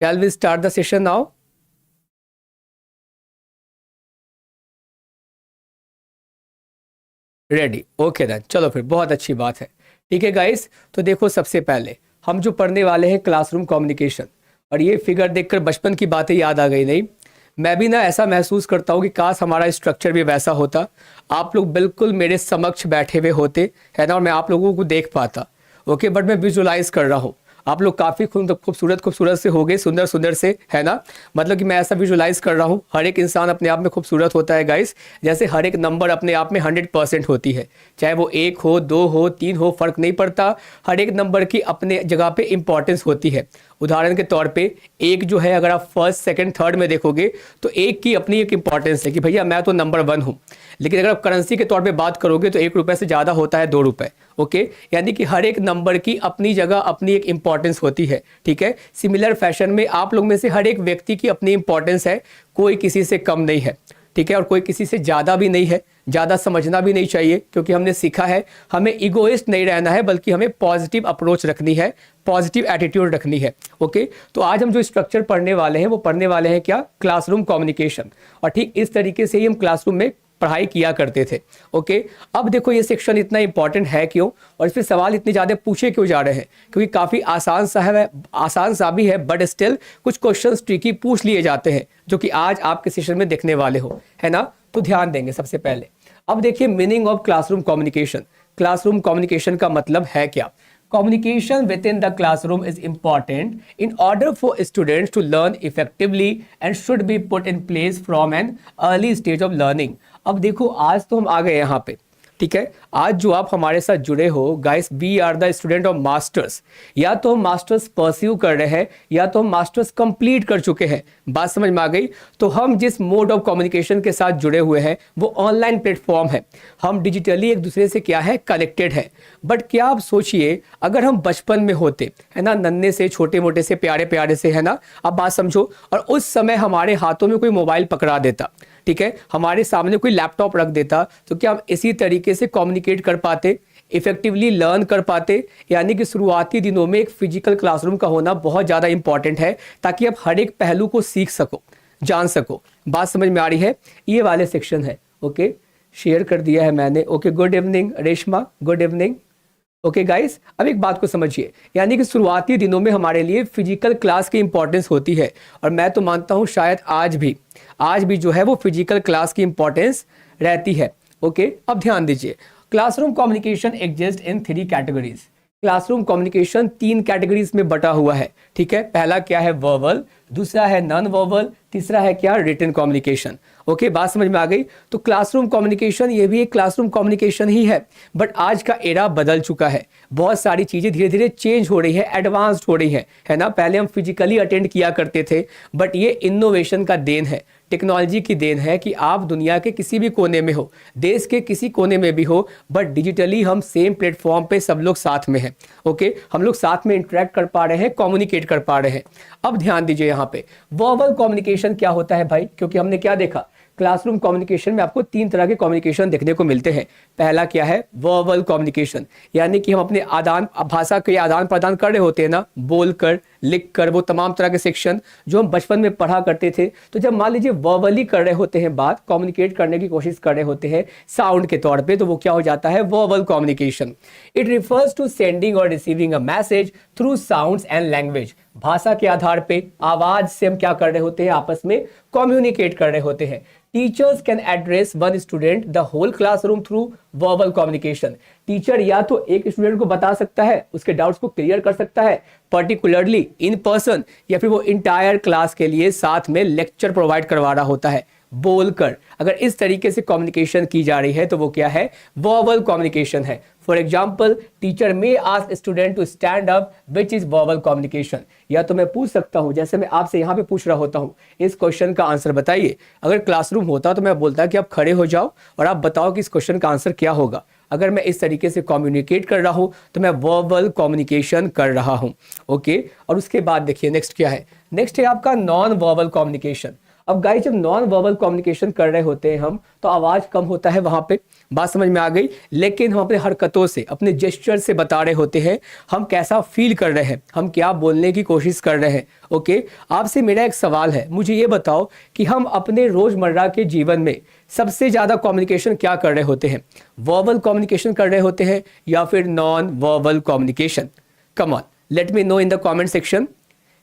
Shall we start the session now? Ready, okay then, चलो फिर, बहुत अच्छी बात है। ठीक है गाइस, तो देखो सबसे पहले हम जो पढ़ने वाले हैं क्लासरूम कम्युनिकेशन, और ये फिगर देखकर बचपन की बातें याद आ गई नहीं? मैं भी ना ऐसा महसूस करता हूँ कि काश हमारा स्ट्रक्चर भी वैसा होता, आप लोग बिल्कुल मेरे समक्ष बैठे हुए होते, है ना, और मैं आप लोगों को देख पाता। ओके, बट मैं विजुलाइज कर रहा हूँ, आप लोग काफ़ी खूबसूरत खूबसूरत से हो गए, सुंदर सुंदर से, है ना। मतलब कि मैं ऐसा विजुलाइज कर रहा हूँ, हर एक इंसान अपने आप में खूबसूरत होता है गाइस, जैसे हर एक नंबर अपने आप में 100% होती है, चाहे वो 1 हो, 2 हो, 3 हो, फर्क नहीं पड़ता, हर एक नंबर की अपने जगह पे इंपॉर्टेंस होती है। उदाहरण के तौर पे एक जो है, अगर आप फर्स्ट सेकंड थर्ड में देखोगे तो एक की अपनी एक इंपॉर्टेंस है कि भैया मैं तो नंबर 1 हूँ, लेकिन अगर आप करेंसी के तौर पे बात करोगे तो 1 रुपये से ज़्यादा होता है 2 रुपये। ओके, यानी कि हर एक नंबर की अपनी जगह अपनी एक इंपॉर्टेंस होती है। ठीक है, सिमिलर फैशन में आप लोग में से हर एक व्यक्ति की अपनी इंपॉर्टेंस है, कोई किसी से कम नहीं है। ठीक है, और कोई किसी से ज़्यादा भी नहीं है, ज़्यादा समझना भी नहीं चाहिए, क्योंकि हमने सीखा है हमें ईगोइस्ट नहीं रहना है, बल्कि हमें पॉजिटिव अप्रोच रखनी है, पॉजिटिव एटीट्यूड रखनी है। ओके, तो आज हम जो स्ट्रक्चर पढ़ने वाले हैं वो पढ़ने वाले हैं क्या? Classroom communication. और ठीक इस तरीके से ही हम क्लासरूम में पढ़ाई किया करते थे। ओके, अब देखो ये सेक्शन इतना इंपॉर्टेंट है क्यों, और इस पर सवाल इतने ज़्यादा पूछे क्यों जा रहे हैं? क्योंकि काफ़ी आसान सा भी है, बट स्टिल कुछ क्वेश्चंस ट्रिकी पूछ लिए जाते हैं, जो कि आज आपके सेशन में देखने वाले हो, है ना। तो ध्यान देंगे सबसे पहले। अब देखिए meaning of classroom communication. Classroom communication का मतलब है क्या? Communication within the classroom is important in order for students to learn effectively and should be put in place from an early stage of learning. अब देखो आज तो हम आ गए यहाँ पे, ठीक है। आज जो आप हमारे साथ जुड़े हो guys, we are the student of masters. या तो हम मास्टर्स परस्यू कर रहे हैं या तो हम मास्टर्स कंप्लीट कर चुके हैं। बात समझ में आ गई? तो हम जिस मोड ऑफ कम्युनिकेशन के साथ जुड़े हुए हैं वो ऑनलाइन प्लेटफॉर्म है, हम डिजिटली एक दूसरे से क्या है, कनेक्टेड है। बट क्या आप सोचिए अगर हम बचपन में होते, है ना, नन्हे से, छोटे मोटे से, प्यारे प्यारे से, है ना, अब बात समझो, और उस समय हमारे हाथों में कोई मोबाइल पकड़ा देता, ठीक है, हमारे सामने कोई लैपटॉप रख देता, तो क्या हम इसी तरीके से कम्युनिकेट कर पाते, इफेक्टिवली लर्न कर पाते? यानी कि शुरुआती दिनों में एक फिजिकल क्लासरूम का होना बहुत ज़्यादा इंपॉर्टेंट है, ताकि आप हर एक पहलू को सीख सको, जान सको। बात समझ में आ रही है? ये वाले सेक्शन है। ओके, शेयर कर दिया है मैंने। Okay, good evening Reshma, good evening. Okay guys, अब एक बात को समझिए, यानी कि शुरुआती दिनों में हमारे लिए फिजिकल क्लास की इंपॉर्टेंस होती है, और मैं तो मानता हूँ शायद आज भी जो है वो फिजिकल क्लास की इंपॉर्टेंस रहती है। ओके, अब ध्यान दीजिए, classroom communication exist in 3 categories. Classroom communication 3 categories में बटा हुआ है, ठीक है। पहला क्या है, वर्बल, दूसरा है नॉन वर्बल, तीसरा है क्या, रिटन कम्युनिकेशन। ओके, बात समझ में आ गई? तो क्लासरूम कम्युनिकेशन ये भी एक क्लासरूम कम्युनिकेशन ही है, बट आज का एरा बदल चुका है, बहुत सारी चीज़ें धीरे धीरे चेंज हो रही है, एडवांस्ड हो रही है ना। पहले हम फिजिकली अटेंड किया करते थे, बट ये इनोवेशन का देन है, टेक्नोलॉजी की देन है कि आप दुनिया के किसी भी कोने में हो, देश के किसी कोने में भी हो, बट डिजिटली हम सेम प्लेटफॉर्म पे सब लोग साथ में हैं। ओके, हम लोग साथ में इंटरेक्ट कर पा रहे हैं, कम्युनिकेट कर पा रहे हैं। अब ध्यान दीजिए यहाँ पे, वर्बल कम्युनिकेशन क्या होता है भाई? क्योंकि हमने क्या देखा, क्लासरूम कम्युनिकेशन में आपको 3 तरह के कम्युनिकेशन देखने को मिलते हैं। पहला क्या है, वर्बल कम्युनिकेशन, यानी कि हम अपने भाषा के आदान प्रदान कर रहे होते हैं ना, बोलकर, लिखकर, वो तमाम तरह के सेक्शन जो हम बचपन में पढ़ा करते थे। तो जब मान लीजिए वर्बली कर रहे होते हैं, बात कम्युनिकेट करने की कोशिश कर रहे होते हैं साउंड के तौर पे, तो वो क्या हो जाता है, verbal communication. It refers to sending और receiving a message through sounds and language. भाषा के आधार पे, आवाज से हम क्या कर रहे होते हैं, आपस में कम्युनिकेट कर रहे होते हैं। Teachers can address one student the whole classroom through verbal communication. Teacher या तो एक स्टूडेंट को बता सकता है, उसके डाउट्स को क्लियर कर सकता है पर्टिकुलरली इन पर्सन, या फिर वो इंटायर क्लास के लिए साथ में लेक्चर प्रोवाइड करवा रहा होता है बोलकर। अगर इस तरीके से कम्युनिकेशन की जा रही है तो वो क्या है, वर्बल कम्युनिकेशन है। For example, teacher may ask student to stand up, which is verbal communication. या तो मैं पूछ सकता हूं, जैसे मैं आपसे यहाँ पे पूछ रहा होता हूँ, इस क्वेश्चन का आंसर बताइए। अगर क्लासरूम होता तो मैं बोलता कि आप खड़े हो जाओ और आप बताओ कि इस क्वेश्चन का आंसर क्या होगा। अगर मैं इस तरीके से कम्युनिकेट कर रहा हूं तो मैं वर्बल कम्युनिकेशन कर रहा हूं। ओके, और उसके बाद देखिए नेक्स्ट क्या है, नेक्स्ट है आपका नॉन वर्बल कम्युनिकेशन। अब गाइस जब नॉन वर्बल कम्युनिकेशन कर रहे होते हैं हम, तो आवाज कम होता है वहां पे, बात समझ में आ गई। लेकिन हम अपने हरकतों से, अपने जेस्चर से बता रहे होते हैं हम कैसा फील कर रहे हैं, हम क्या बोलने की कोशिश कर रहे हैं। ओके, आपसे मेरा एक सवाल है, मुझे ये बताओ कि हम अपने रोजमर्रा के जीवन में सबसे ज्यादा कम्युनिकेशन क्या कर रहे होते हैं? वर्बल कम्युनिकेशन कर रहे होते हैं या फिर non verbal communication? Come on, let me no in the comment section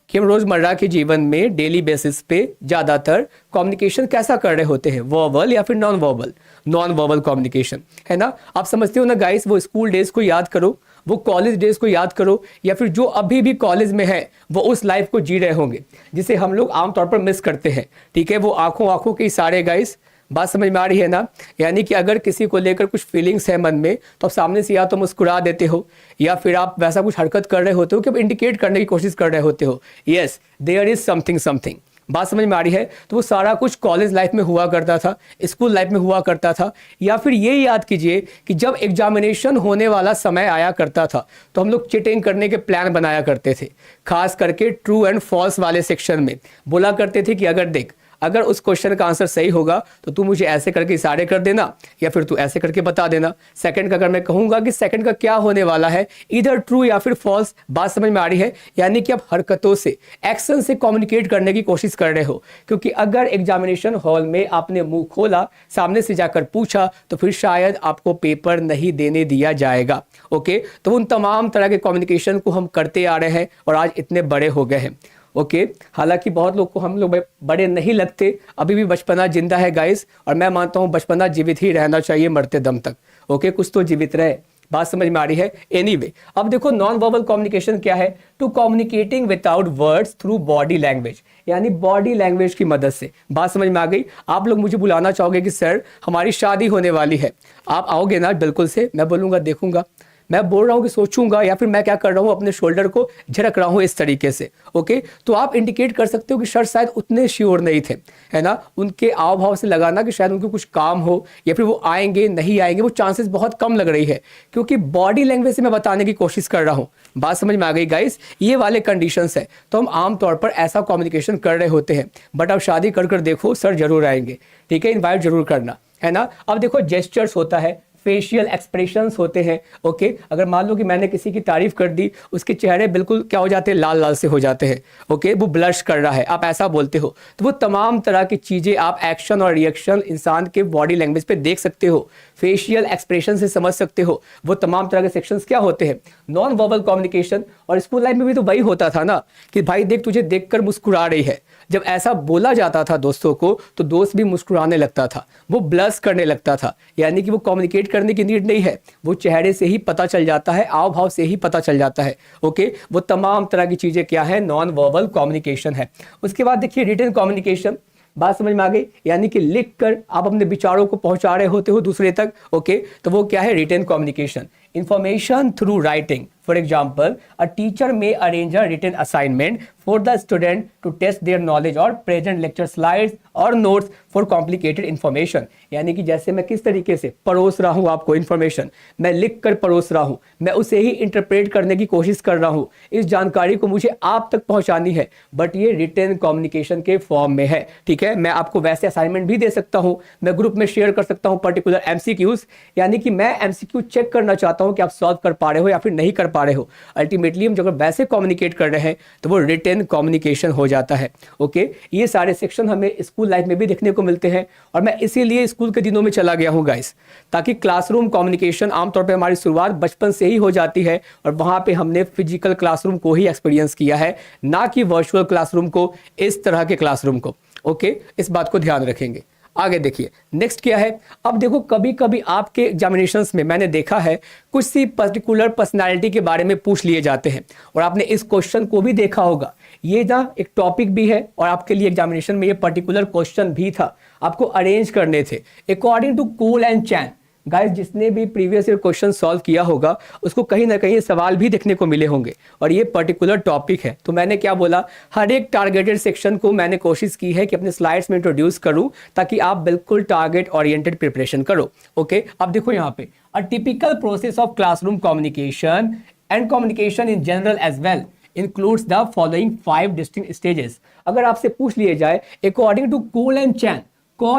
कि हम रोजमर्रा के जीवन में डेली बेसिस पे ज्यादातर कम्युनिकेशन कैसा कर रहे होते हैं, वर्बल या फिर non verbal? Non verbal communication, है ना। आप समझते हो ना गाइस, वो स्कूल डेज को याद करो, वो कॉलेज डेज को याद करो, या फिर जो अभी भी कॉलेज में है वो उस लाइफ को जी रहे होंगे जिसे हम लोग आमतौर पर मिस करते हैं। ठीक है, वो आंखों आंखों के इशारे गाइस, बात समझ में आ रही है ना। यानी कि अगर किसी को लेकर कुछ फीलिंग्स है मन में, तो आप सामने से या तो मुस्कुरा देते हो या फिर आप वैसा कुछ हरकत कर रहे होते हो कि आप इंडिकेट करने की कोशिश कर रहे होते हो, yes there is something something. बात समझ में आ रही है। तो वो सारा कुछ कॉलेज लाइफ में हुआ करता था, स्कूल लाइफ में हुआ करता था। या फिर ये याद कीजिए कि जब एग्जामिनेशन होने वाला समय आया करता था तो हम लोग चिटिंग करने के प्लान बनाया करते थे, खास करके ट्रू एंड फॉल्स वाले सेक्शन में बोला करते थे कि अगर देख, अगर उस क्वेश्चन का आंसर सही होगा तो तू मुझे ऐसे करके इशारे कर देना या फिर तू ऐसे करके बता देना। सेकंड का अगर मैं कहूंगा कि सेकंड का क्या होने वाला है, इधर ट्रू या फिर फॉल्स। बात समझ में आ रही है। यानी कि आप हरकतों से, एक्शन से कम्युनिकेट करने की कोशिश कर रहे हो, क्योंकि अगर एग्जामिनेशन हॉल में आपने मुंह खोला, सामने से जाकर पूछा, तो फिर शायद आपको पेपर नहीं देने दिया जाएगा। ओके, तो उन तमाम तरह के कम्युनिकेशन को हम करते आ रहे हैं और आज इतने बड़े हो गए हैं। ओके, हालांकि बहुत लोग को हम लोग बड़े नहीं लगते, अभी भी बचपना जिंदा है गाइस, और मैं मानता हूं बचपना जीवित ही रहना चाहिए मरते दम तक। ओके, कुछ तो जीवित रहे। बात समझ में आ रही है। एनीवे, अब देखो नॉन वर्बल कम्युनिकेशन क्या है? To communicating without words through body language, यानी बॉडी लैंग्वेज की मदद से। बात समझ में आ गई। आप लोग मुझे बुलाना चाहोगे कि सर हमारी शादी होने वाली है, आप आओगे ना? बिल्कुल से मैं बोलूंगा देखूंगा, मैं बोल रहा हूँ कि सोचूंगा, या फिर मैं क्या कर रहा हूँ अपने शोल्डर को झटक रहा हूँ इस तरीके से। ओके, तो आप इंडिकेट कर सकते हो कि सर शायद उतने श्योर नहीं थे, है ना। उनके आव भाव से लगाना कि शायद उनको कुछ काम हो या फिर वो आएंगे नहीं आएंगे, वो चांसेस बहुत कम लग रही है, क्योंकि बॉडी लैंग्वेज से मैं बताने की कोशिश कर रहा हूँ। बात समझ में आ गई गाइस। ये वाले कंडीशंस है तो हम आमतौर पर ऐसा कम्युनिकेशन कर रहे होते हैं। बट अब शादी कर कर देखो, सर जरूर आएंगे, ठीक है, इन्वाइट जरूर करना, है ना। अब देखो जेस्चर्स होता है, फेशियल एक्सप्रेशंस होते हैं। ओके, अगर मान लो कि मैंने किसी की तारीफ कर दी, उसके चेहरे बिल्कुल क्या हो जाते हैं, लाल लाल से हो जाते हैं। ओके, वो ब्लश कर रहा है, आप ऐसा बोलते हो। तो वो तमाम तरह की चीजें आप एक्शन और रिएक्शन इंसान के बॉडी लैंग्वेज पे देख सकते हो, फेशियल एक्सप्रेशन से समझ सकते हो। वो तमाम तरह के सेक्शंस क्या होते हैं? Non verbal communication. और स्कूल लाइफ में भी तो वही होता था ना कि भाई देख, तुझे देखकर मुस्कुरा रही है। जब ऐसा बोला जाता था दोस्तों को, तो दोस्त भी मुस्कुराने लगता था, वो ब्लश करने लगता था। यानी कि वो कम्युनिकेट करने की नीड नहीं है, वो चेहरे से ही पता चल जाता है, आव भाव से ही पता चल जाता है। ओके, वो तमाम तरह की चीजें क्या है? नॉन वर्बल कम्युनिकेशन है। उसके बाद देखिए रिटन कम्युनिकेशन। बात समझ में आ गई। यानी कि लिख कर आप अपने विचारों को पहुंचा रहे होते हो दूसरे तक। ओके, तो वो क्या है? Written communication. Information through writing. For example, a teacher may arrange a written assignment for the student to test their knowledge or present lecture slides or notes for complicated information। यानी कि जैसे मैं किस तरीके से परोस रहा हूँ आपको इन्फॉर्मेशन, मैं लिख कर परोस रहा हूँ, मैं उसे ही इंटरप्रेट करने की कोशिश कर रहा हूँ, इस जानकारी को मुझे आप तक पहुँचानी है, बट ये रिटन कम्युनिकेशन के फॉर्म में है। ठीक है, मैं आपको वैसे असाइनमेंट भी दे सकता हूँ, मैं ग्रुप में शेयर कर सकता हूँ पर्टिकुलर MCQs, यानी कि मैं MCQ चेक करना चाहता हूँ कि आप सॉल्व कर पा रहे हो या फिर नहीं कर पा रहे हो। अल्टीमेटली हम जब वैसे कम्युनिकेट कर रहे हैं तो वो रिटन कम्युनिकेशन हो जाता है। ओके, ये सारे सेक्शन हमें स्कूल लाइफ में भी देखने को मिलते हैं, और मैं इसीलिए स्कूल के दिनों में चला गया हूं गाइस, ताकि क्लासरूम कम्युनिकेशन आमतौर पे हमारी शुरुआत बचपन से ही हो जाती है, और वहां पे हमने फिजिकल क्लासरूम को ही एक्सपीरियंस किया है, ना कि वर्चुअल क्लासरूम को, इस तरह के क्लासरूम को। ओके, इस बात को ध्यान रखेंगे। आगे देखिए नेक्स्ट क्या है। अब देखो कभी कभी आपके एग्जामिनेशंस में मैंने देखा है कुछ सी पर्टिकुलर पर्सनालिटी के बारे में पूछ लिए जाते हैं, और आपने इस क्वेश्चन को भी देखा होगा। ये ना एक टॉपिक भी है, और आपके लिए एग्जामिनेशन में ये पर्टिकुलर क्वेश्चन भी था, आपको अरेंज करने थे according to Cool and Chain. Guys, जिसने भी प्रीवियस ईयर क्वेश्चन सॉल्व किया होगा उसको कहीं ना कहीं सवाल भी देखने को मिले होंगे, और ये पर्टिकुलर टॉपिक है। तो मैंने क्या बोला, हर एक टारगेटेड सेक्शन को मैंने कोशिश की है कि अपने स्लाइड्स में इंट्रोड्यूस करूं, ताकि आप बिल्कुल टारगेट ओरिएंटेड प्रिपरेशन करो। ओके, अब देखो यहाँ पे a typical process of classroom communication and communication in general as well includes the following 5 distinct stages. अगर आपसे पूछ लिया जाए according to Call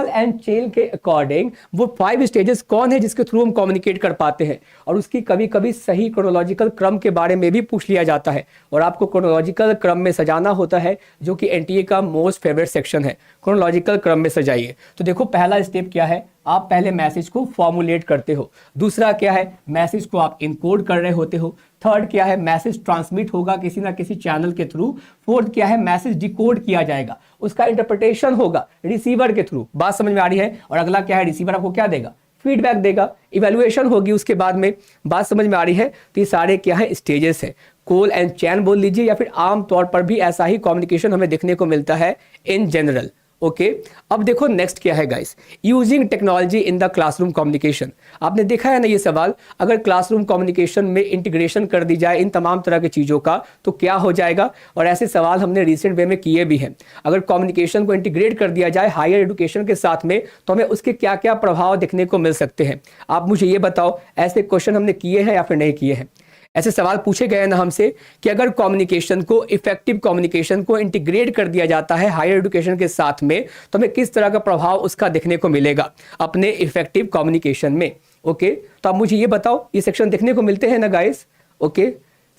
and Chain के अकॉर्डिंग वो 5 स्टेजेस कौन है जिसके थ्रू हम कम्युनिकेट कर पाते हैं, और उसकी कभी कभी सही क्रोनोलॉजिकल क्रम के बारे में भी पूछ लिया जाता है, और आपको क्रोनोलॉजिकल क्रम में सजाना होता है, जो कि एनटीए का मोस्ट फेवरेट सेक्शन है। क्रोनोलॉजिकल क्रम में सजाइए। तो देखो पहला स्टेप क्या है, आप पहले मैसेज को फॉर्मुलेट करते हो। दूसरा क्या है, मैसेज को आप इनकोड कर रहे होते हो। थर्ड क्या है, मैसेज ट्रांसमिट होगा किसी ना किसी चैनल के थ्रू। फोर्थ क्या है, मैसेज डिकोड किया जाएगा, उसका इंटरप्रिटेशन होगा रिसीवर के थ्रू। बात समझ में आ रही है। और अगला क्या है, रिसीवर आपको क्या देगा, फीडबैक देगा, इवैल्यूएशन होगी उसके बाद में। बात समझ में आ रही है। तो ये सारे क्या है, स्टेजेस है। कॉल एंड चैन बोल लीजिए, या फिर आमतौर पर भी ऐसा ही कम्युनिकेशन हमें देखने को मिलता है इन जनरल। ओके अब देखो नेक्स्ट क्या है guys, using technology in the classroom communication. आपने देखा है ना ये सवाल, अगर क्लासरूम कम्युनिकेशन में इंटीग्रेशन कर दी जाए इन तमाम तरह की चीज़ों का तो क्या हो जाएगा, और ऐसे सवाल हमने रिसेंट वे में किए भी हैं। अगर कम्युनिकेशन को इंटीग्रेट कर दिया जाए हायर एजुकेशन के साथ में तो हमें उसके क्या क्या प्रभाव देखने को मिल सकते हैं। आप मुझे ये बताओ, ऐसे क्वेश्चन हमने किए हैं या फिर नहीं किए हैं। ऐसे सवाल पूछे गए ना हमसे कि अगर कम्युनिकेशन को, इफेक्टिव कम्युनिकेशन को इंटीग्रेट कर दिया जाता है हायर एजुकेशन के साथ में तो हमें किस तरह का प्रभाव उसका देखने को मिलेगा अपने इफेक्टिव कम्युनिकेशन में। ओके तो आप मुझे ये बताओ, ये सेक्शन देखने को मिलते हैं ना गाइस। ओके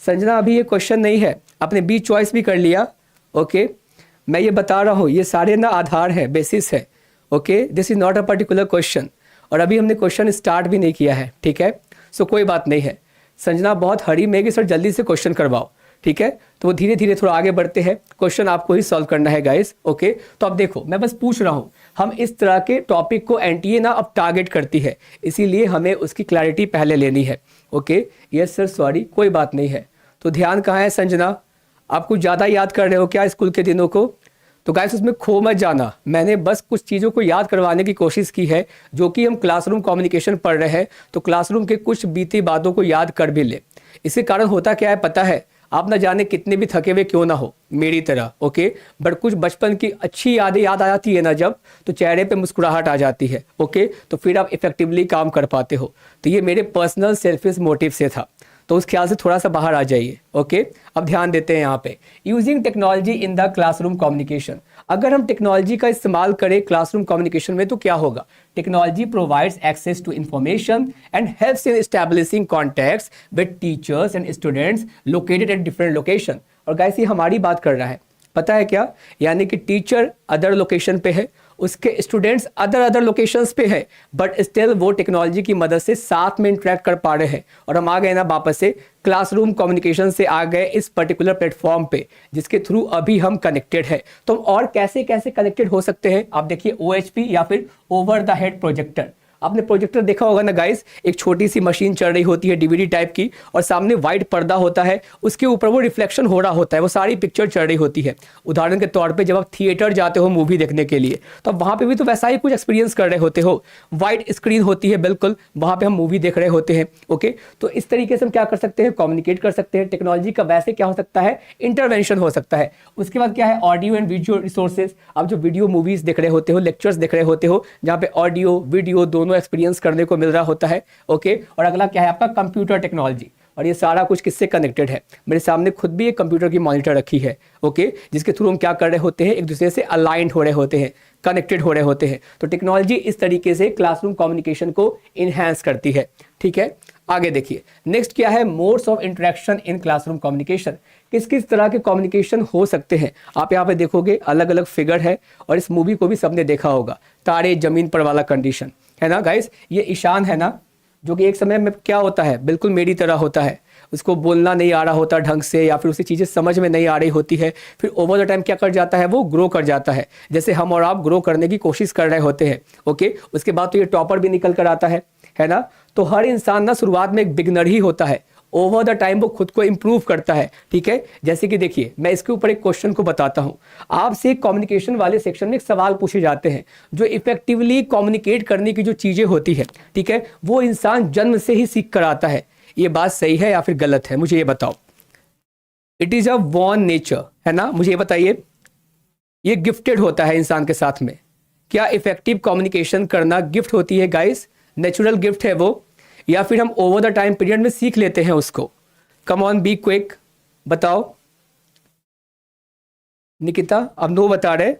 संजना अभी ये क्वेश्चन नहीं है, आपने बी चॉइस भी कर लिया। ओके मैं ये बता रहा हूँ, ये सारे ना आधार है, बेसिस है। Okay this is not a particular question, और अभी हमने क्वेश्चन स्टार्ट भी नहीं किया है, ठीक है। सो कोई बात नहीं है। संजना बहुत हरी में कि सर जल्दी से क्वेश्चन करवाओ, ठीक है। तो वो धीरे धीरे थोड़ा आगे बढ़ते हैं, क्वेश्चन आपको ही सॉल्व करना है गाइस। ओके तो अब देखो मैं बस पूछ रहा हूँ, हम इस तरह के टॉपिक को एनटीए ना अब टारगेट करती है, इसीलिए हमें उसकी क्लैरिटी पहले लेनी है। ओके यस सर सॉरी, कोई बात नहीं है। तो ध्यान कहाँ है संजना, आप कुछ ज़्यादा याद कर रहे हो क्या स्कूल के दिनों को? तो गाइस उसमें खो मत जाना, मैंने बस कुछ चीज़ों को याद करवाने की कोशिश की है जो कि हम क्लासरूम कम्युनिकेशन पढ़ रहे हैं, तो क्लासरूम के कुछ बीती बातों को याद कर भी ले। इसके कारण होता क्या है पता है, आप ना जाने कितने भी थके हुए क्यों ना हो मेरी तरह, ओके, बट कुछ बचपन की अच्छी यादें याद आ जाती है ना जब, तो चेहरे पे मुस्कुराहट आ जाती है। ओके तो फिर आप इफेक्टिवली काम कर पाते हो। तो ये मेरे पर्सनल सेल्फिश मोटिव से था, तो उस ख्याल से थोड़ा सा बाहर आ जाइए। ओके अब ध्यान देते हैं यहाँ पे, using technology in the classroom communication. अगर हम टेक्नोलॉजी का इस्तेमाल करें क्लासरूम कम्युनिकेशन में तो क्या होगा, technology provides access to information and helps in establishing contacts with teachers and students located at different location. और गाइस ये हमारी बात कर रहा है, पता है क्या, यानी कि टीचर अदर लोकेशन पे है, उसके स्टूडेंट्स अदर लोकेशंस पे है, बट स्टिल वो टेक्नोलॉजी की मदद से साथ में इंटरेक्ट कर पा रहे हैं। और हम आ गए ना वापस से क्लासरूम कम्युनिकेशन से आ गए इस पर्टिकुलर प्लेटफॉर्म पे जिसके थ्रू अभी हम कनेक्टेड है। तो और कैसे कैसे कनेक्टेड हो सकते हैं, आप देखिए OHP या फिर ओवर द हेड प्रोजेक्टर। आपने प्रोजेक्टर देखा होगा ना गाइस, एक छोटी सी मशीन चल रही होती है डीवीडी टाइप की, और सामने वाइट पर्दा होता है, उसके ऊपर वो रिफ्लेक्शन हो रहा होता है, वो सारी पिक्चर चल रही होती है। उदाहरण के तौर पे जब आप थिएटर जाते हो मूवी देखने के लिए तो आप वहाँ पे भी तो वैसा ही कुछ एक्सपीरियंस कर रहे होते हो, वाइट स्क्रीन होती है बिल्कुल, वहाँ पे हम मूवी देख रहे होते हैं। ओके तो इस तरीके से हम क्या कर सकते हैं, कम्युनिकेट कर सकते हैं। टेक्नोलॉजी का वैसे क्या हो सकता है, इंटरवेंशन हो सकता है। उसके बाद क्या है, ऑडियो एंड वीडियो रिसोर्सेज। आप जो वीडियो मूवीज देख रहे होते हो, लेक्चर्स देख रहे होते हो, जहाँ पे ऑडियो वीडियो दोनों एक्सपीरियंस करने को मिल रहा होता है। ओके और अगला क्या है आपका, कंप्यूटर टेक्नोलॉजी। और ये सारा कुछ किससे कनेक्टेड है, मेरे सामने खुद भी एक कंप्यूटर की मॉनिटर रखी है। ओके जिसके थ्रू हम क्या कर रहे होते हैं, एक दूसरे से अलाइंड हो रहे होते हैं, कनेक्टेड हो रहे होते हैं। तो टेक्नोलॉजी इस तरीके से क्लासरूम कम्युनिकेशन को इनहेंस करती है। ठीक है आगे देखिए, नेक्स्ट क्या है, modes of interaction in classroom communication. किस किस तरह के कम्युनिकेशन हो सकते हैं, आप यहाँ पे देखोगे अलग अलग फिगर है, और इस मूवी को भी सबने देखा होगा, तारे जमीन पर वाला कंडीशन है ना गाइस। ये ईशान है ना, जो कि एक समय में क्या होता है, बिल्कुल मेरी तरह होता है, उसको बोलना नहीं आ रहा होता ढंग से, या फिर उसे चीज़ें समझ में नहीं आ रही होती है, फिर ओवर द टाइम क्या कर जाता है, वो ग्रो कर जाता है, जैसे हम और आप ग्रो करने की कोशिश कर रहे होते हैं। ओके उसके बाद तो ये टॉपर भी निकल कर आता है ना। तो हर इंसान ना शुरुआत में एक बिगनर ही होता है, ओवर द टाइम वो खुद को इंप्रूव करता है। ठीक है जैसे कि देखिए मैं इसके ऊपर एक क्वेश्चन को बताता हूं, आपसे कम्युनिकेशन वाले सेक्शन में एक सवाल पूछे जाते हैं, जो इफेक्टिवली कम्युनिकेट करने की जो चीजें होती है, ठीक है, वो इंसान जन्म से ही सीख कर आता है। ये बात सही है या फिर गलत है, मुझे ये बताओ। It is a born nature, है ना, मुझे ये बताइए, ये गिफ्टेड होता है इंसान के साथ में। क्या इफेक्टिव कम्युनिकेशन करना गिफ्ट होती है गाइस, नेचुरल गिफ्ट है वो, या फिर हम ओवर द टाइम पीरियड में सीख लेते हैं उसको? कम ऑन बी क्विक, बताओ। निकिता अब नो बता रहे,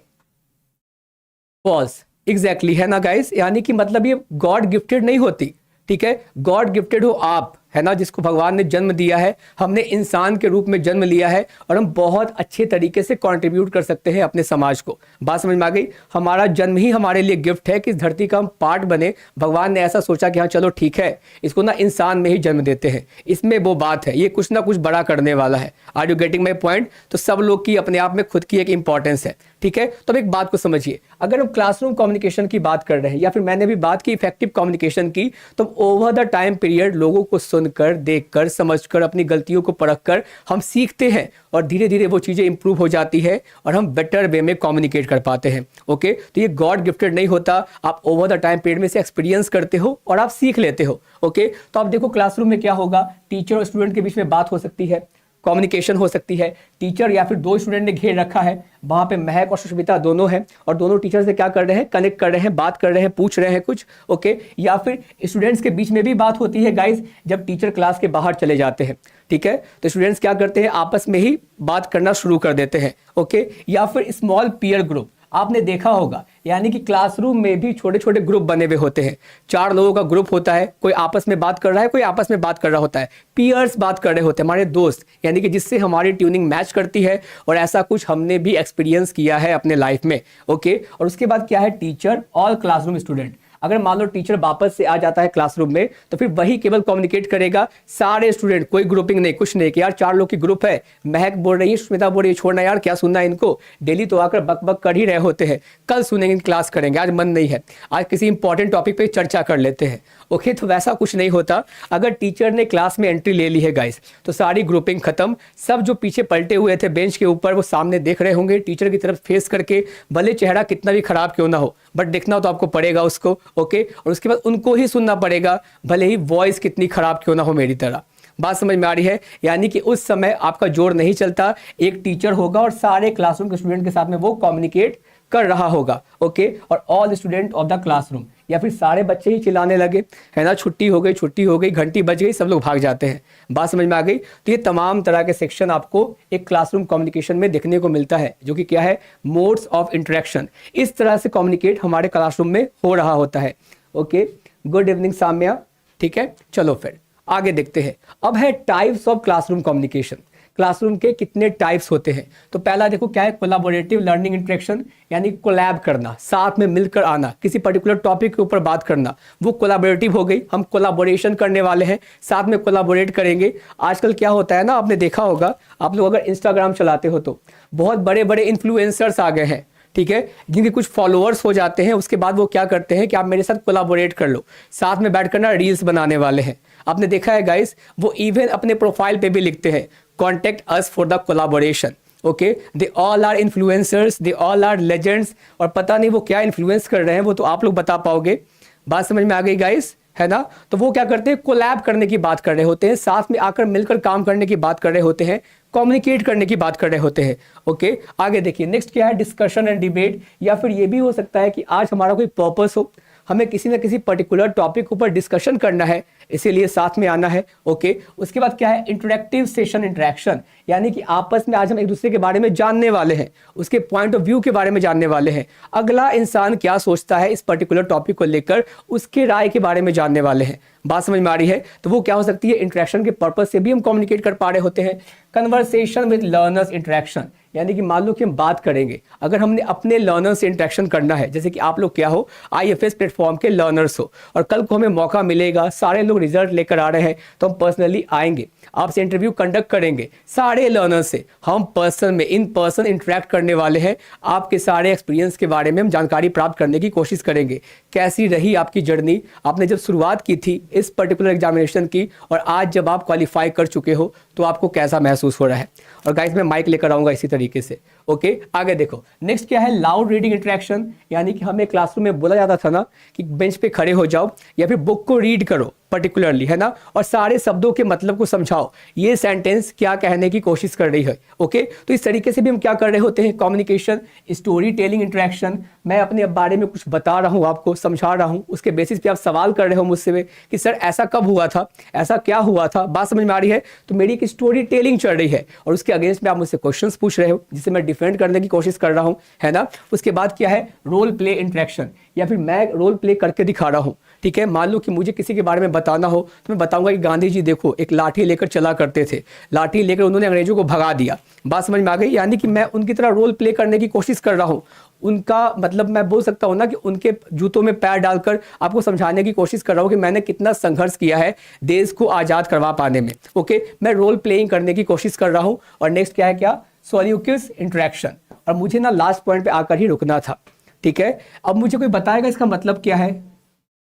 फॉल्स, एग्जैक्टली है ना गाइस, यानी कि मतलब ये गॉड गिफ्टेड नहीं होती, ठीक है, गॉड गिफ्टेड हो आप, है ना, जिसको भगवान ने जन्म दिया है, हमने इंसान के रूप में जन्म लिया है और हम बहुत अच्छे तरीके से कंट्रीब्यूट कर सकते हैं अपने समाज को। बात समझ में आ गई? हमारा जन्म ही हमारे लिए गिफ्ट है कि इस धरती का हम पार्ट बने। भगवान ने ऐसा सोचा कि हाँ चलो ठीक है, इसको ना इंसान में ही जन्म देते हैं, इसमें वो बात है, ये कुछ ना कुछ बड़ा करने वाला है। Are you getting my point? तो सब लोग की अपने आप में खुद की एक इंपॉर्टेंस है, ठीक है। तो अब एक बात को समझिए, अगर हम क्लासरूम कम्युनिकेशन की बात कर रहे हैं या फिर मैंने भी बात की इफेक्टिव कम्युनिकेशन की, तो ओवर द टाइम पीरियड लोगों को सुनकर, देखकर, समझकर, अपनी गलतियों को परखकर हम सीखते हैं और धीरे धीरे वो चीज़ें इंप्रूव हो जाती है और हम बेटर वे में कम्युनिकेट कर पाते हैं। ओके, तो ये गॉड गिफ्टेड नहीं होता, आप ओवर द टाइम पीरियड में से एक्सपीरियंस करते हो और आप सीख लेते हो। ओके, तो आप देखो क्लासरूम में क्या होगा, टीचर और स्टूडेंट के बीच में बात हो सकती है, कम्युनिकेशन हो सकती है, टीचर या फिर दो स्टूडेंट ने घेर रखा है, वहां पे महक और सुष्मिता दोनों हैं और दोनों टीचर से क्या कर रहे हैं, कनेक्ट कर रहे हैं, बात कर रहे हैं, पूछ रहे हैं कुछ। ओके, या फिर स्टूडेंट्स के बीच में भी बात होती है गाइस, जब टीचर क्लास के बाहर चले जाते हैं, ठीक है, तो स्टूडेंट्स क्या करते हैं, आपस में ही बात करना शुरू कर देते हैं। ओके, या फिर स्मॉल पीयर ग्रुप, आपने देखा होगा, यानी कि क्लासरूम में भी छोटे छोटे ग्रुप बने हुए होते हैं, 4 लोगों का ग्रुप होता है, कोई आपस में बात कर रहा है, कोई आपस में बात कर रहा होता है, पीयर्स बात कर रहे होते हैं, हमारे दोस्त, यानी कि जिससे हमारी ट्यूनिंग मैच करती है। और ऐसा कुछ हमने भी एक्सपीरियंस किया है अपने लाइफ में। ओके, और उसके बाद क्या है, टीचर और क्लासरूम स्टूडेंट। अगर मान लो टीचर वापस से आ जाता है क्लासरूम में, तो फिर वही केवल कम्युनिकेट करेगा, सारे स्टूडेंट, कोई ग्रुपिंग नहीं, कुछ नहीं कि यार 4 लोग की ग्रुप है, महक बोल रही है, सुष्मिता बोल रही है, छोड़ना यार क्या सुनना है इनको, डेली तो आकर बक बक कर ही रहे होते हैं, कल सुनेंगे, क्लास करेंगे, आज मन नहीं है, आज किसी इंपॉर्टेंट टॉपिक पे चर्चा कर लेते हैं। ओके, तो वैसा कुछ नहीं होता। अगर टीचर ने क्लास में एंट्री ले ली है गाइस, तो सारी ग्रुपिंग खत्म, सब जो पीछे पलटे हुए थे बेंच के ऊपर वो सामने देख रहे होंगे टीचर की तरफ फेस करके, भले चेहरा कितना भी खराब क्यों ना हो, बट देखना तो आपको पड़ेगा उसको। ओके, और उसके बाद उनको ही सुनना पड़ेगा, भले ही वॉइस कितनी खराब क्यों ना हो मेरी तरह। बात समझ में आ रही है? यानी कि उस समय आपका जोर नहीं चलता, एक टीचर होगा और सारे क्लासरूम के स्टूडेंट के साथ में वो कम्युनिकेट कर रहा होगा। ओके, और all student of the classroom, या फिर सारे बच्चे ही चिल्लाने लगे, है ना, छुट्टी हो गई, छुट्टी हो गई, घंटी बज गई, सब लोग भाग जाते हैं। बात समझ में आ गई? तो ये तमाम तरह के सेक्शन आपको एक क्लासरूम कम्युनिकेशन में देखने को मिलता है, जो कि क्या है, मोड्स ऑफ इंटरेक्शन। इस तरह से कम्युनिकेट हमारे क्लासरूम में हो रहा होता है। ओके, गुड इवनिंग साम्या, ठीक है, चलो फिर आगे देखते हैं। अब है types of classroom communication. Classroom के कितने टाइप्स होते हैं? तो पहला देखो क्या है, कोलैबोरेटिव लर्निंग इंटरेक्शन, यानी कोलैब करना, साथ में मिलकर आना, किसी पर्टिकुलर टॉपिक के ऊपर बात करना, वो कोलैबोरेटिव हो गई। हम कोलैबोरेशन करने वाले हैं, साथ में कोलैबोरेट करेंगे। आजकल क्या होता है ना, आपने देखा होगा, आप लोग अगर इंस्टाग्राम चलाते हो तो बहुत बड़े बड़े इन्फ्लुएंसर्स आ गए हैं, ठीक है, जिनके कुछ फॉलोअर्स हो जाते हैं, उसके बाद वो क्या करते हैं कि आप मेरे साथ कोलैबोरेट कर लो, साथ में बैठ कर ना रील्स बनाने वाले हैं। आपने देखा है गाइस, वो इवन अपने प्रोफाइल पे भी लिखते हैं, contact us for the collaboration. Okay, they all are influencers, they all are legends, और पता नहीं वो क्या इन्फ्लुएंस कर रहे हैं, वो तो आप लोग बता पाओगे। बात समझ में आ गई गाइस, है ना? तो वो क्या करते हैं, कोलैब करने की बात कर रहे होते हैं, साथ में आकर मिलकर काम करने की बात कर रहे होते हैं, कम्युनिकेट करने की बात कर रहे होते हैं। ओके, आगे देखिए, नेक्स्ट क्या है, डिस्कशन एंड डिबेट, या फिर ये भी हो सकता है कि आज हमारा कोई पर्पस हो, हमें किसी न किसी पर्टिकुलर टॉपिक ऊपर डिस्कशन करना है, इसीलिए साथ में आना है। ओके, उसके बाद क्या है, इंटरेक्टिव सेशन इंटरेक्शन, यानी कि आपस में आज हम एक दूसरे के बारे में जानने वाले हैं, उसके पॉइंट ऑफ व्यू के बारे में जानने वाले हैं, अगला इंसान क्या सोचता है इस पर्टिकुलर टॉपिक को लेकर, उसके राय के बारे में जानने वाले हैं। बात समझ में आ रही है? तो वो क्या हो सकती है, इंटरेक्शन के पर्पज से भी हम कम्युनिकेट कर पा रहे होते हैं। कन्वर्सेशन विद लर्नर्स इंटरेक्शन, यानी कि मान लो कि हम बात करेंगे, अगर हमने अपने लर्नर से इंटरेक्शन करना है, जैसे कि आप लोग क्या हो, आईएफएस प्लेटफॉर्म के लर्नर्स हो, और कल को हमें मौका मिलेगा, सारे लोग रिजल्ट लेकर आ रहे हैं, तो हम पर्सनली आएंगे, आपसे इंटरव्यू कंडक्ट करेंगे, सारे लर्नर से हम पर्सन में इन पर्सन इंटरेक्ट करने वाले हैं, आपके सारे एक्सपीरियंस के बारे में हम जानकारी प्राप्त करने की कोशिश करेंगे। कैसी रही आपकी जर्नी, आपने जब शुरुआत की थी इस पर्टिकुलर एग्जामिनेशन की, और आज जब आप क्वालिफाई कर चुके हो तो आपको कैसा महसूस हो रहा है। और गाइस मैं माइक लेकर आऊंगा इसी तरीके से। ओके, आगे देखो, नेक्स्ट क्या है, लाउड रीडिंग इंटरेक्शन, यानी कि हमें क्लासरूम में बोला जाता था ना कि बेंच पे खड़े हो जाओ या फिर बुक को रीड करो पर्टिकुलरली, है ना, और सारे शब्दों के मतलब को समझाओ, ये सेंटेंस क्या कहने की कोशिश कर रही है। ओके, तो इस तरीके से भी हम क्या कर रहे होते हैं, कम्युनिकेशन, स्टोरी टेलिंग इंटरेक्शन, मैं अपने बारे में कुछ बता रहा हूँ, आपको समझा रहा हूँ, उसके बेसिस पे आप सवाल कर रहे हो मुझसे कि सर ऐसा कब हुआ था, ऐसा क्या हुआ था। बात समझ में आ रही है? तो मेरी एक स्टोरी टेलिंग चल रही है और उसके अगेंस्ट में आप मुझसे क्वेश्चंस पूछ रहे हो, जिसे मैं डिफेंड करने की कोशिश कर रहा हूँ, है ना। उसके बाद क्या है, रोल प्ले इंटरेक्शन, या फिर मैं रोल प्ले करके दिखा रहा हूँ, ठीक है। मान लो कि मुझे किसी के बारे में बताना हो तो मैं बताऊंगा कि गांधी जी देखो एक लाठी लेकर चला करते थे, लाठी लेकर उन्होंने अंग्रेजों को भगा दिया। बात समझ में आ गई, यानी कि मैं उनकी तरह रोल प्ले करने की कोशिश कर रहा हूँ। उनका मतलब मैं बोल सकता हूँ ना कि उनके जूतों में पैर डालकर आपको समझाने की कोशिश कर रहा हूँ कि मैंने कितना संघर्ष किया है देश को आज़ाद करवा पाने में। ओके, मैं रोल प्लेइंग करने की कोशिश कर रहा हूँ। और नेक्स्ट क्या है, क्या, सोलिलोक्वियस इंटरेक्शन। और मुझे ना लास्ट पॉइंट पे आकर ही रुकना था, ठीक है। अब मुझे कोई बताएगा इसका मतलब क्या है,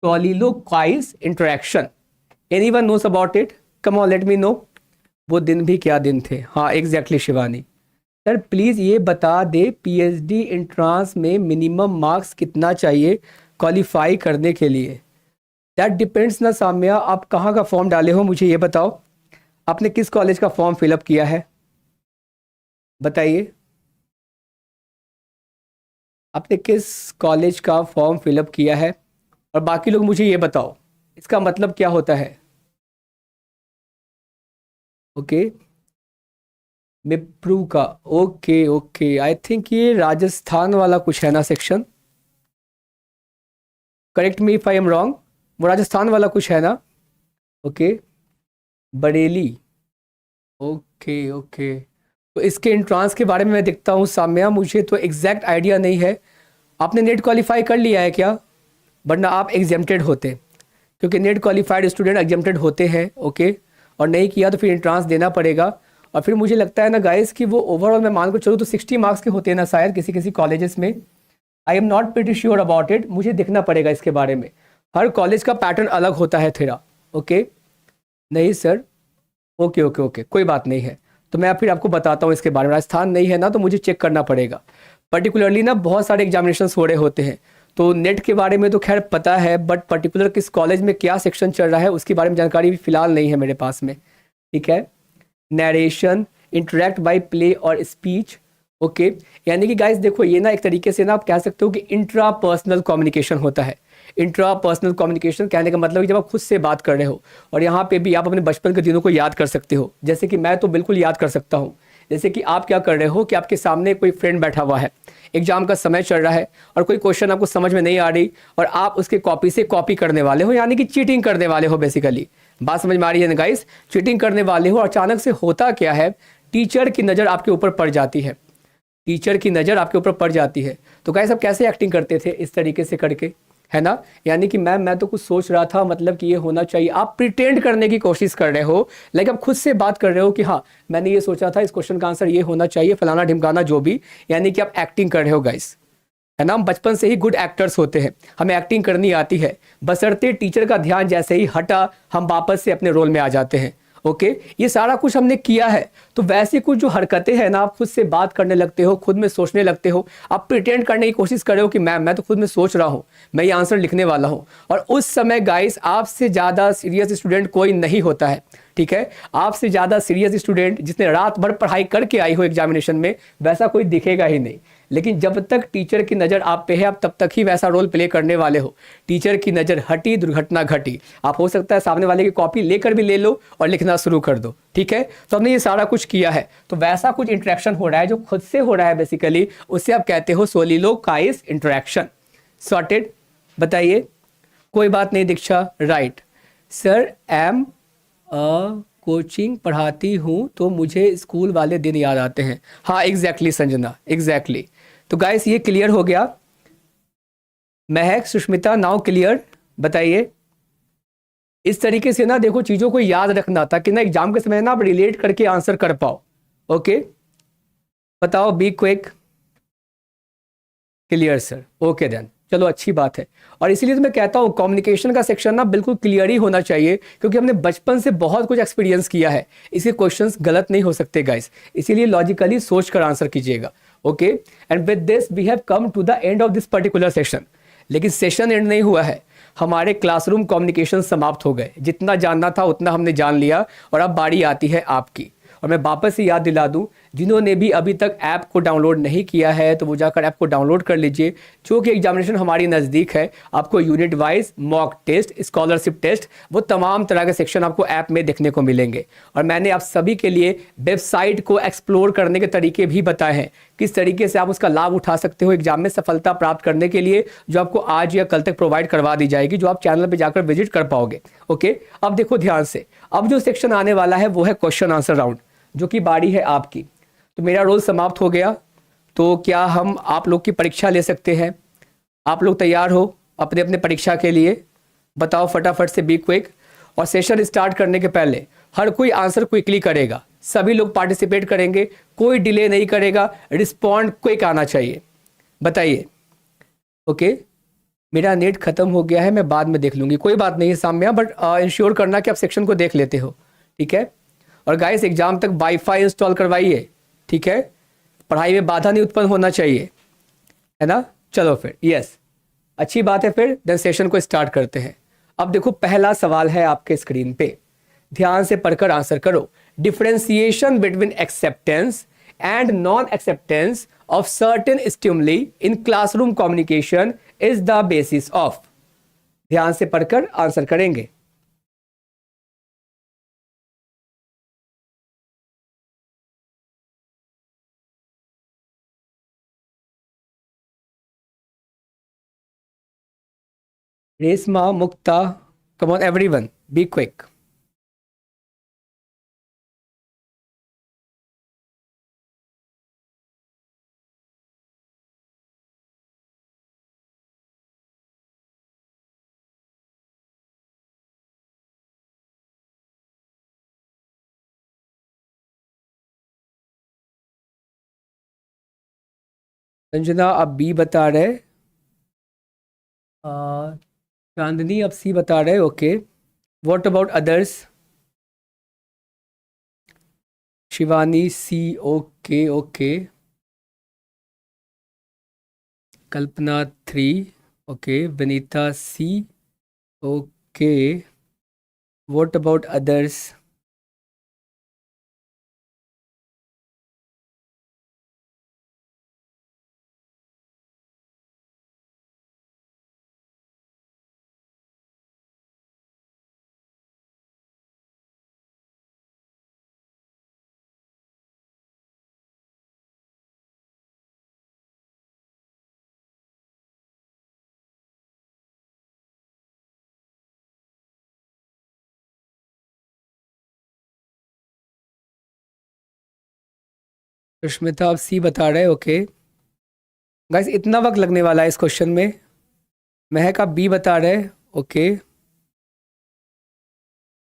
soliloquies interaction. Anyone knows about it? Come on let me know. वो दिन भी क्या दिन थे। हाँ एग्जैक्टली शिवानी। सर प्लीज़ ये बता दे पीएचडी एंट्रांस में मिनिमम मार्क्स कितना चाहिए क्वालिफाई करने के लिए? दैट डिपेंड्स ना साम्या, आप कहाँ का फॉर्म डाले हो मुझे ये बताओ। आपने किस कॉलेज का फॉर्म फिलअप किया है बताइए, आपने किस कॉलेज का फॉर्म फिलअप किया है? और बाकी लोग मुझे ये बताओ इसका मतलब क्या होता है। ओके, मिप्रू का, ओके ओके, आई थिंक ये राजस्थान वाला कुछ है ना section, correct me if I am wrong, वो राजस्थान वाला कुछ है ना। Okay, Bareilly, okay okay. तो इसके एंट्रांस के बारे में मैं देखता हूँ साम्या, मुझे तो एग्जैक्ट आइडिया नहीं है। आपने नेट क्वालिफाई कर लिया है क्या? वरना आप एग्जेम्प्टेड होते, क्योंकि नेट क्वालिफाइड स्टूडेंट एग्जेम्प्टेड होते हैं। ओके, और नहीं किया तो फिर एंट्रांस देना पड़ेगा। और फिर मुझे लगता है ना गाइस कि वो ओवरऑल मैं मान कर चलूँ तो 60 मार्क्स के होते हैं ना शायद किसी किसी कॉलेजेस में। आई am not pretty sure about it, मुझे देखना पड़ेगा इसके बारे में। हर कॉलेज का पैटर्न अलग होता है तेरा। ओके, नहीं सर, ओके ओके ओके, कोई बात नहीं है। तो मैं फिर आपको बताता हूँ इसके बारे में। राजस्थान नहीं है ना तो मुझे चेक करना पड़ेगा। पर्टिकुलरली ना बहुत सारे एग्जामिनेशंस हो रहे होते हैं, तो नेट के बारे में तो खैर पता है, बट पर्टिकुलर किस कॉलेज में क्या सेक्शन चल रहा है उसके बारे में जानकारी फिलहाल नहीं है मेरे पास में, ठीक है। नरेशन, इंटरेक्ट बाय प्ले और स्पीच। ओके, यानी कि गाइस देखो ये ना एक तरीके से ना आप कह सकते हो कि इंट्रा पर्सनल कम्युनिकेशन होता है। इंट्रा पर्सनल कम्युनिकेशन कहने का मतलब कि जब आप खुद से बात कर रहे हो, और यहाँ पे भी आप अपने बचपन के दिनों को याद कर सकते हो, जैसे कि मैं तो बिल्कुल याद कर सकता हूँ। जैसे कि आप क्या कर रहे हो कि आपके सामने कोई फ्रेंड बैठा हुआ है, एग्जाम का समय चल रहा है और कोई क्वेश्चन आपको समझ में नहीं आ रही और आप उसके कॉपी से कॉपी करने वाले हो, यानी कि चीटिंग करने वाले हो बेसिकली। बात समझ में आ रही है ना गाइस, चीटिंग करने वाले हो। और अचानक से होता क्या है, टीचर की नज़र आपके ऊपर पड़ जाती है, टीचर की नज़र आपके ऊपर पड़ जाती है। तो गाइस आप कैसे एक्टिंग करते थे इस तरीके से करके, है ना। यानी कि मैं तो कुछ सोच रहा था, मतलब कि ये होना चाहिए, आप प्रिटेंड करने की कोशिश कर रहे हो, लेकिन आप खुद से बात कर रहे हो कि हाँ मैंने ये सोचा था, इस क्वेश्चन का आंसर ये होना चाहिए, फलाना ढिमकाना जो भी, यानी कि आप एक्टिंग कर रहे हो गाइस, है ना। हम बचपन से ही गुड एक्टर्स होते हैं, हमें एक्टिंग करनी आती है, बशर्ते टीचर का ध्यान जैसे ही हटा हम वापस से अपने रोल में आ जाते हैं। ओके, ये सारा कुछ हमने किया है। तो वैसे कुछ जो हरकतें हैं ना, आप खुद से बात करने लगते हो, खुद में सोचने लगते हो, आप प्रिटेंड करने की कोशिश कर रहे हो कि मैं तो खुद में सोच रहा हूँ, मैं ये आंसर लिखने वाला हूँ। और उस समय गाइस आपसे ज़्यादा सीरियस स्टूडेंट कोई नहीं होता है, ठीक है। आपसे ज़्यादा सीरियस स्टूडेंट जिसने रात भर पढ़ाई करके आई हो एग्जामिनेशन में, वैसा कोई दिखेगा ही नहीं। लेकिन जब तक टीचर की नज़र आप पे है, आप तब तक ही वैसा रोल प्ले करने वाले हो। टीचर की नज़र हटी, दुर्घटना घटी। आप हो सकता है सामने वाले की कॉपी लेकर भी ले लो और लिखना शुरू कर दो, ठीक है। तो हमने ये सारा कुछ किया है, तो वैसा कुछ इंटरेक्शन हो रहा है जो खुद से हो रहा है बेसिकली, उससे आप कहते हो सोलिलोक्वाइज इंटरेक्शन। सॉर्टेड, बताइए। कोई बात नहीं दीक्षा, राइट। सर एम कोचिंग पढ़ाती हूँ तो मुझे स्कूल वाले दिन याद आते हैं। हाँ एग्जैक्टली संजना, एग्जैक्टली। तो गाइस ये क्लियर हो गया। महक, सुष्मिता, नाउ क्लियर, बताइए। इस तरीके से ना देखो चीज़ों को याद रखना ताकि ना एग्जाम के समय ना आप रिलेट करके आंसर कर पाओ। ओके, बताओ, be quick. Clear sir, okay then, चलो अच्छी बात है। और इसीलिए तो मैं कहता हूँ कम्युनिकेशन का सेक्शन ना बिल्कुल क्लियर ही होना चाहिए, क्योंकि हमने बचपन से बहुत कुछ एक्सपीरियंस किया है। इसके क्वेश्चंस गलत नहीं हो सकते गाइस, इसीलिए लॉजिकली सोच कर आंसर कीजिएगा। Okay, and with this we have come to the end of this particular session. लेकिन सेशन एंड नहीं हुआ है, हमारे क्लासरूम कम्युनिकेशन समाप्त हो गए। जितना जानना था उतना हमने जान लिया, और अब बारी आती है आपकी। और मैं वापस से याद दिला दूं, जिन्होंने भी अभी तक ऐप को डाउनलोड नहीं किया है तो वो जाकर ऐप को डाउनलोड कर लीजिए। जो कि एग्जामिनेशन हमारी नज़दीक है, आपको unit wise mock test, scholarship test, वो तमाम तरह के सेक्शन आपको ऐप में देखने को मिलेंगे। और मैंने आप सभी के लिए वेबसाइट को एक्सप्लोर करने के तरीके भी बताए हैं, किस तरीके से आप उसका लाभ उठा सकते हो एग्जाम में सफलता प्राप्त करने के लिए, जो आपको आज या कल तक प्रोवाइड करवा दी जाएगी, जो आप चैनल पर जाकर विजिट कर पाओगे। ओके, अब देखो ध्यान से, अब जो सेक्शन आने वाला है वो है क्वेश्चन आंसर राउंड, जो कि बारी है आपकी। तो मेरा रोल समाप्त हो गया, तो क्या हम आप लोग की परीक्षा ले सकते हैं? आप लोग तैयार हो अपने अपने परीक्षा के लिए? बताओ फटाफट से, बी क्विक। और सेशन स्टार्ट करने के पहले हर कोई आंसर क्विकली करेगा, सभी लोग पार्टिसिपेट करेंगे, कोई डिले नहीं करेगा, रिस्पॉन्ड क्विक आना चाहिए। बताइए। ओके, मेरा नेट खत्म हो गया है, मैं बाद में देख लूँगी, कोई बात नहीं है साम्या, बट इंश्योर करना कि आप सेक्शन को देख लेते हो, ठीक है। और गाइस एग्जाम तक वाईफाई इंस्टॉल करवाइए, ठीक है, पढ़ाई में बाधा नहीं उत्पन्न होना चाहिए, है ना। चलो फिर, यस, अच्छी बात है। फिर देन सेशन को स्टार्ट करते हैं। अब देखो पहला सवाल है आपके स्क्रीन पे, ध्यान से पढ़कर आंसर करो। Differentiation between acceptance and non acceptance of certain stimuli in classroom communication is the basis of. ध्यान से पढ़कर आंसर करेंगे। रेशमा, मुक्ता, come on everyone, be quick. Sanjana अब बी बता रहे, चांदनी अब सी बता रहे। Okay, what about others? Shivani C, okay okay. Kalpana 3, okay. Vinita C, okay. What about others? Sushmita अब सी बता रहे, ओके। गाइस इतना वक्त लगने वाला है इस क्वेश्चन में। महक आप बी बता रहे, okay.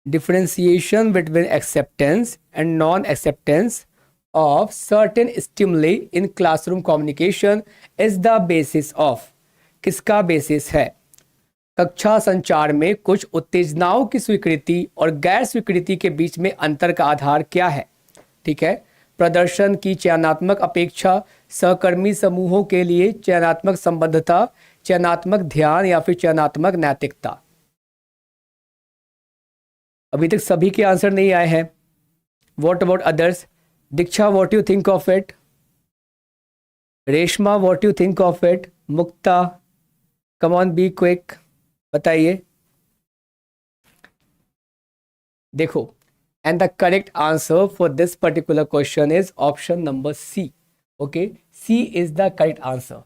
Differentiation between acceptance and non acceptance of certain stimuli in classroom communication is the basis of. किसका बेसिस है? कक्षा संचार में कुछ उत्तेजनाओं की स्वीकृति और गैर स्वीकृति के बीच में अंतर का आधार क्या है? ठीक है, प्रदर्शन की चयनात्मक अपेक्षा, सहकर्मी समूहों के लिए चयनात्मक संबद्धता, चयनात्मक ध्यान या फिर चयनात्मक नैतिकता। अभी तक सभी के आंसर नहीं आए हैं। What about others? Diksha, what you think of it? Reshma, what you think of it? Mukta, come on be quick, बताइए। देखो, and the correct answer for this particular question is option number C. Okay, C is the correct answer.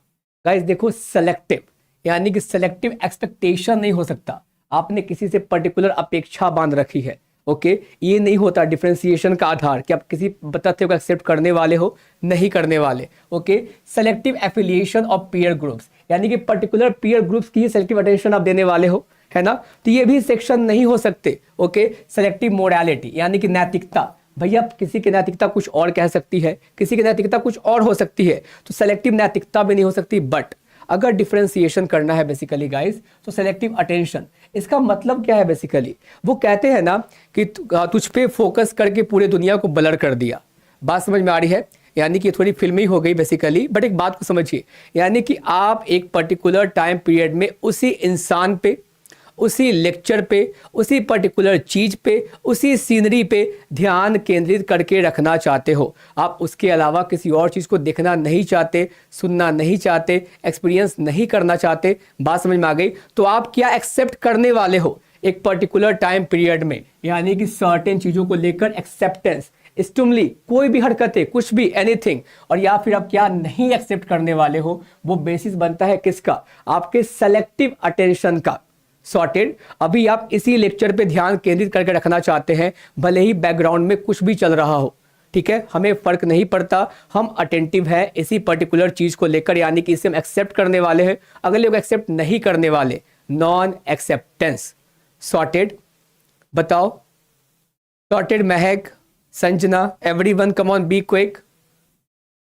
Guys देखो, selective यानी कि selective expectation नहीं हो सकता। आपने किसी से पर्टिकुलर अपेक्षा बांध रखी है। ओके, ये नहीं होता डिफरेंशिएशन का आधार कि आप किसी तथ्य को एक्सेप्ट करने वाले हो, नहीं करने वाले। Okay, selective affiliation of peer groups यानी कि पर्टिकुलर पीयर ग्रुप्स की सेलेक्टिव अटेंशन आप देने वाले हो, है ना। तो ये भी सेक्शन नहीं हो सकते। ओके, सेलेक्टिव मोरालिटी यानी कि नैतिकता, भैया किसी की नैतिकता कुछ और कह सकती है, किसी की नैतिकता कुछ और हो सकती है, तो सेलेक्टिव नैतिकता भी नहीं हो सकती। बट अगर डिफरेंशिएशन करना है बेसिकली गाइस, तो सेलेक्टिव अटेंशन, इसका मतलब क्या है बेसिकली? वो कहते हैं ना कि तुझ पे फोकस करके पूरे दुनिया को ब्लर कर दिया। बात समझ में आ रही है? यानी कि थोड़ी फिल्मी हो गई बेसिकली, बट एक बात को समझिए, यानी कि आप एक पर्टिकुलर टाइम पीरियड में उसी इंसान पे, उसी लेक्चर पे, उसी पर्टिकुलर चीज़ पे, उसी सीनरी पे ध्यान केंद्रित करके रखना चाहते हो। आप उसके अलावा किसी और चीज़ को देखना नहीं चाहते, सुनना नहीं चाहते, एक्सपीरियंस नहीं करना चाहते। बात समझ में आ गई? तो आप क्या एक्सेप्ट करने वाले हो एक पर्टिकुलर टाइम पीरियड में, यानी कि सर्टेन चीज़ों को लेकर एक्सेप्टेंस, स्टिमुली, कोई भी हरकतें, कुछ भी, एनीथिंग। और या फिर आप क्या नहीं एक्सेप्ट करने वाले हो, वो बेसिस बनता है किसका? आपके सेलेक्टिव अटेंशन का। सॉर्टेड। अभी आप इसी लेक्चर पे ध्यान केंद्रित करके रखना चाहते हैं, भले ही बैकग्राउंड में कुछ भी चल रहा हो, ठीक है, हमें फर्क नहीं पड़ता, हम अटेंटिव है इसी पर्टिकुलर चीज को लेकर, यानी कि इसे हम एक्सेप्ट करने वाले हैं, अगले लोग एक्सेप्ट नहीं करने वाले, नॉन एक्सेप्टेंस। सॉर्टेड? बताओ। Sorted? Mahak, Sanjana, everyone, come on, be quick.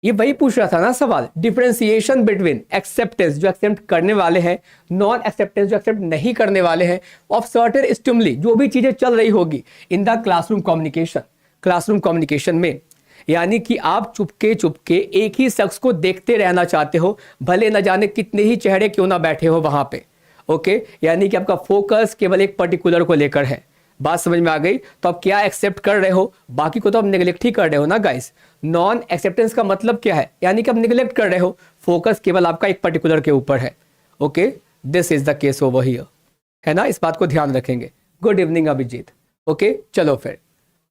ये वही पूछ रहा था ना सवाल, डिफरेंशिएशन बिटवीन एक्सेप्टेंस जो एक्सेप्ट करने वाले हैं, नॉन एक्सेप्टेंस जो एक्सेप्ट नहीं करने वाले हैं, ऑफ सर्टेन स्टिमुली, जो भी चीजें चल रही होगी in the classroom communication, classroom communication में। यानी कि आप चुपके चुपके एक ही शख्स को देखते रहना चाहते हो, भले न जाने कितने ही चेहरे क्यों ना बैठे हो वहां पे। ओके, यानी कि आपका फोकस केवल एक पर्टिकुलर को लेकर है। बात समझ में आ गई? तो आप क्या एक्सेप्ट कर रहे हो, बाकी को तो आप नेग्लेक्ट ही कर रहे हो ना गाइस। नॉन एक्सेप्टेंस का मतलब क्या है? यानी कि आप निगलेक्ट कर रहे हो, फोकस केवल आपका एक पर्टिकुलर के ऊपर है। Okay, this is the case over here, है ना, इस बात को ध्यान रखेंगे। Good evening Abhijit. ओके, चलो फिर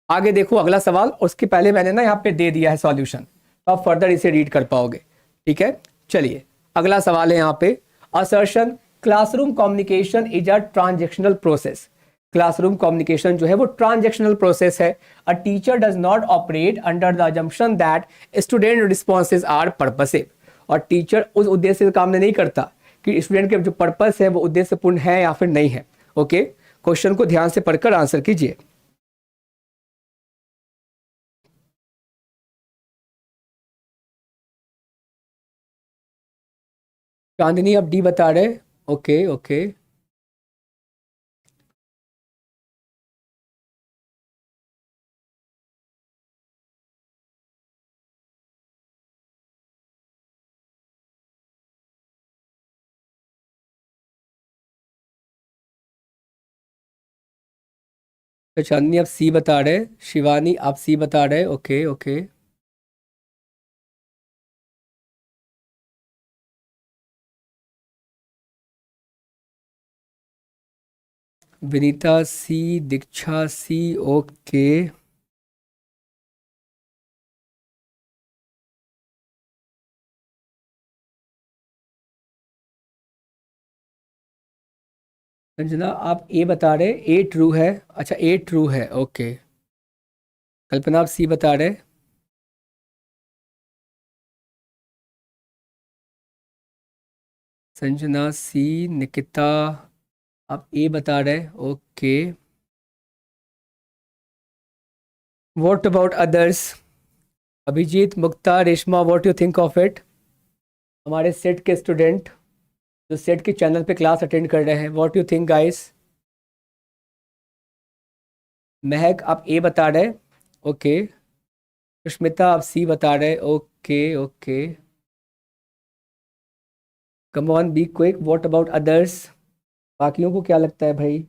आगे देखो अगला सवाल। उसके पहले मैंने ना यहाँ पे दे दिया है सॉल्यूशन, तो आप फर्दर इसे रीड कर पाओगे, ठीक है। चलिए अगला सवाल है यहाँ पे, assertion classroom communication is a transactional process. Classroom communication जो है वो ट्रांजेक्शनल प्रोसेस है। A teacher does not operate under the assumption that student responses are purposive. और टीचर उस उद्देश्य से काम नहीं करता कि स्टूडेंट के जो पर्पस है वो उद्देश्यपूर्ण है या फिर नहीं है। ओके, क्वेश्चन को ध्यान से पढ़कर आंसर कीजिए। चांदनी अब डी बता रहे। ओके ओके, तो चांदनी आप सी बता रहे, शिवानी आप सी बता रहे। ओके ओके, विनीता सी, दीक्षा सी। ओके, संजना आप ए बता रहे, ए ट्रू है। अच्छा ए ट्रू है, ओके। कल्पना आप सी बता रहे। संजना सी, निकिता आप ए बता रहे। Okay, what about others? Abhijit, Mukta, Reshma, what you think of it? हमारे सेट के स्टूडेंट जो सेट के चैनल पे क्लास अटेंड कर रहे हैं, व्हाट यू थिंक गाइस? महक आप ए बता रहे। ओके, सुष्मिता आप सी बता रहे। Okay okay, come on be quick, what about others? बाकियों को क्या लगता है भाई?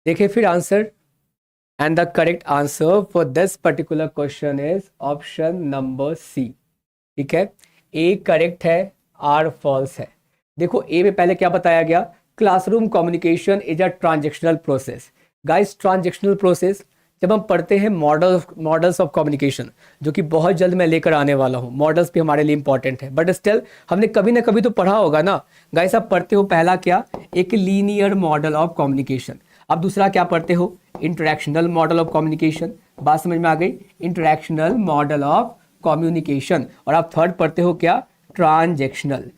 देखिए फिर answer, and the correct answer for this particular question is option number C. ठीक है, ए करेक्ट है, आर फॉल्स है। देखो ए में पहले क्या बताया गया, classroom communication is a transactional process. Guys transactional process जब हम पढ़ते हैं मॉडल्स ऑफ कम्युनिकेशन, जो कि बहुत जल्द मैं लेकर आने वाला हूँ, मॉडल्स भी हमारे लिए इंपॉर्टेंट है, बट स्टिल हमने कभी ना कभी तो पढ़ा होगा ना। गाइस आप पढ़ते हो पहला क्या, एक लीनियर मॉडल ऑफ कम्युनिकेशन। अब दूसरा क्या पढ़ते हो, इंटरैक्शनल मॉडल ऑफ कम्युनिकेशन। बात समझ में आ गई, इंटरैक्शनल मॉडल ऑफ कम्युनिकेशन। और आप थर्ड पढ़ते हो क्या, transactional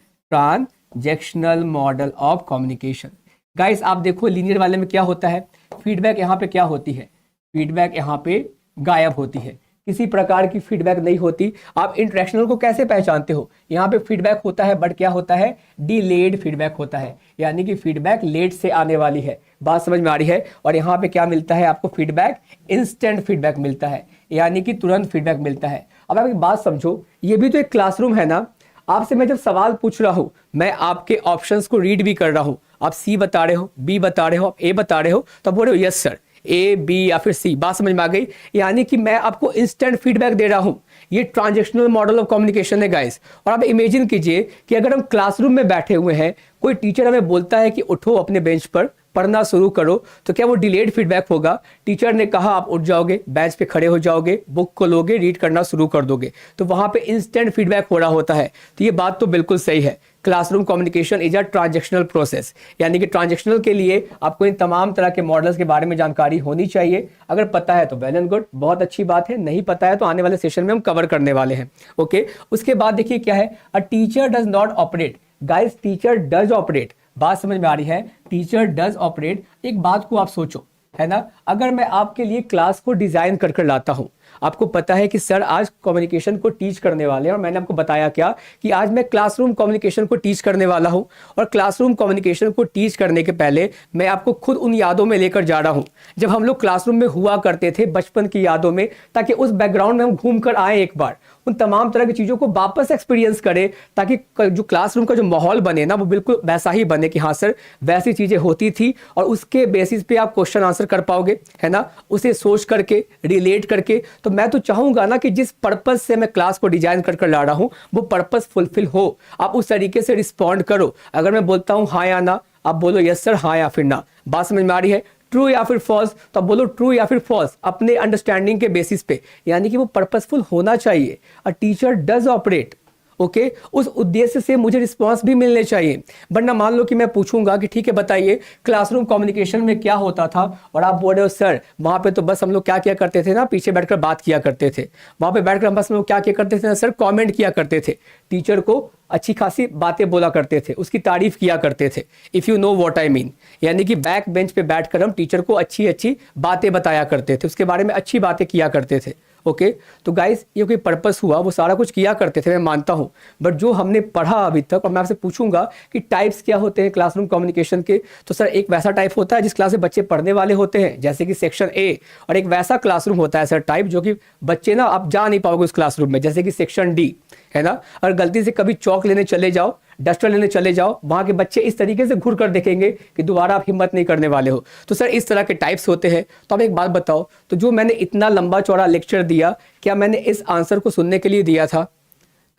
model of communication. Guys आप देखो लीनियर वाले में क्या होता है, फीडबैक यहाँ पे क्या होती है, फीडबैक यहाँ पे गायब होती है, किसी प्रकार की फीडबैक नहीं होती। आप इंटरेक्शनल को कैसे पहचानते हो, यहाँ पे फीडबैक होता है बट क्या होता है, डिलेड फीडबैक होता है, यानी कि फीडबैक लेट से आने वाली है। बात समझ में आ रही है? और यहाँ पे क्या मिलता है आपको, फीडबैक इंस्टेंट फीडबैक मिलता है, यानी कि तुरंत फीडबैक मिलता है। अब आप एक बात समझो, ये भी तो एक क्लासरूम है ना। आपसे मैं जब सवाल पूछ रहा हूं, मैं आपके ऑप्शंस को रीड भी कर रहा हूं, आप सी बता रहे हो, बी बता रहे हो, आप ए बता रहे हो, तब बोल रहे हो यस सर, ए बी या फिर सी। बात समझ में आ गई? यानी कि मैं आपको इंस्टेंट फीडबैक दे रहा हूं। ये ट्रांजेक्शनल मॉडल ऑफ कम्युनिकेशन है गाइस। और आप इमेजिन कीजिए कि अगर हम क्लासरूम में बैठे हुए हैं, कोई टीचर हमें बोलता है कि उठो अपने बेंच पर, पढ़ना शुरू करो, तो क्या वो डिलेड फीडबैक होगा? टीचर ने कहा आप उठ जाओगे, बेंच पे खड़े हो जाओगे, बुक खोलोगे, रीड करना शुरू कर दोगे, तो वहां पे इंस्टेंट फीडबैक हो रहा होता है। तो ये बात तो बिल्कुल सही है, classroom communication is a transactional process. यानी कि ट्रांजेक्शनल के लिए आपको इन तमाम तरह के मॉडल्स के बारे में जानकारी होनी चाहिए। अगर पता है तो वेल एंड गुड, बहुत अच्छी बात है। नहीं पता है तो आने वाले सेशन में हम कवर करने वाले हैं। ओके, उसके बाद देखिए क्या है, a teacher does not operate. Guys, teacher does operate, बात समझ में आ रही है? Teacher does operate. एक बात को आप सोचो, है ना, अगर मैं आपके लिए क्लास को डिजाइन कर कर लाता हूं, आपको पता है कि सर आज कम्युनिकेशन को टीच करने वाले हैं, और मैंने आपको बताया क्या कि आज मैं क्लासरूम कम्युनिकेशन को टीच करने वाला हूं। और क्लासरूम कम्युनिकेशन को टीच करने के पहले मैं आपको खुद उन यादों में लेकर जा रहा हूं जब हम लोग क्लासरूम में हुआ करते थे, बचपन की यादों में, ताकि उस बैकग्राउंड में हम घूम कर आए, एक बार उन तमाम तरह की चीजों को वापस एक्सपीरियंस करें, ताकि जो क्लासरूम का जो माहौल बने ना, वो बिल्कुल वैसा ही बने कि हाँ सर वैसी चीजें होती थी, और उसके बेसिस पे आप क्वेश्चन आंसर कर पाओगे, है ना, उसे सोच करके, रिलेट करके। तो मैं तो चाहूंगा ना कि जिस पर्पस से मैं क्लास को डिजाइन कर कर ला रहा हूं, वो पर्पस फुलफिल हो, आप उस तरीके से रिस्पॉन्ड करो। अगर मैं बोलता हूं हाँ या ना, आप बोलो यस सर, हाँ या फिर ना। बात समझ में आ रही है? ट्रू या फिर फॉल्स, तो आप बोलो ट्रू या फिर फॉल्स, अपने अंडरस्टैंडिंग के बेसिस पे। यानी कि वो पर्पसफुल होना चाहिए। अ टीचर डज ऑपरेट, ओके, उस उद्देश्य से मुझे रिस्पांस भी मिलने चाहिए। वरना मान लो कि मैं पूछूंगा कि ठीक है बताइए क्लासरूम कम्युनिकेशन में क्या होता था, और आप बोल रहे हो सर वहां पे तो बस हम लोग क्या किया करते थे ना, पीछे बैठकर बात किया करते थे, वहां पे बैठकर हम बस हम लोग क्या किया करते थे ना सर, कमेंट किया करते थे, टीचर को अच्छी खासी बातें बोला करते थे, उसकी तारीफ किया करते थे। If you know what I mean, यानी कि बैक बेंच पे बैठकर हम टीचर को अच्छी अच्छी बातें बताया करते थे, उसके बारे में अच्छी बातें किया करते थे। ओके, तो गाइस ये कोई पर्पस हुआ, वो सारा कुछ किया करते थे, मैं मानता हूं। बट जो हमने पढ़ा अभी तक, और मैं आपसे पूछूंगा कि टाइप्स क्या होते हैं क्लासरूम कम्युनिकेशन के, तो सर एक वैसा टाइप होता है जिस क्लास में बच्चे पढ़ने वाले होते हैं, जैसे कि सेक्शन ए, और एक वैसा क्लासरूम होता है सर टाइप जो कि बच्चे ना आप जा नहीं पाओगे उस क्लासरूम में, जैसे कि सेक्शन डी, है ना। और गलती से कभी चौक लेने चले जाओ, डस्टर लेने चले जाओ, वहां के बच्चे इस तरीके से घूर कर देखेंगे कि दोबारा आप हिम्मत नहीं करने वाले हो। तो सर इस तरह के टाइप्स होते हैं। तो अब एक बात बताओ, तो जो मैंने इतना लंबा चौड़ा लेक्चर दिया, क्या मैंने इस आंसर को सुनने के लिए दिया था?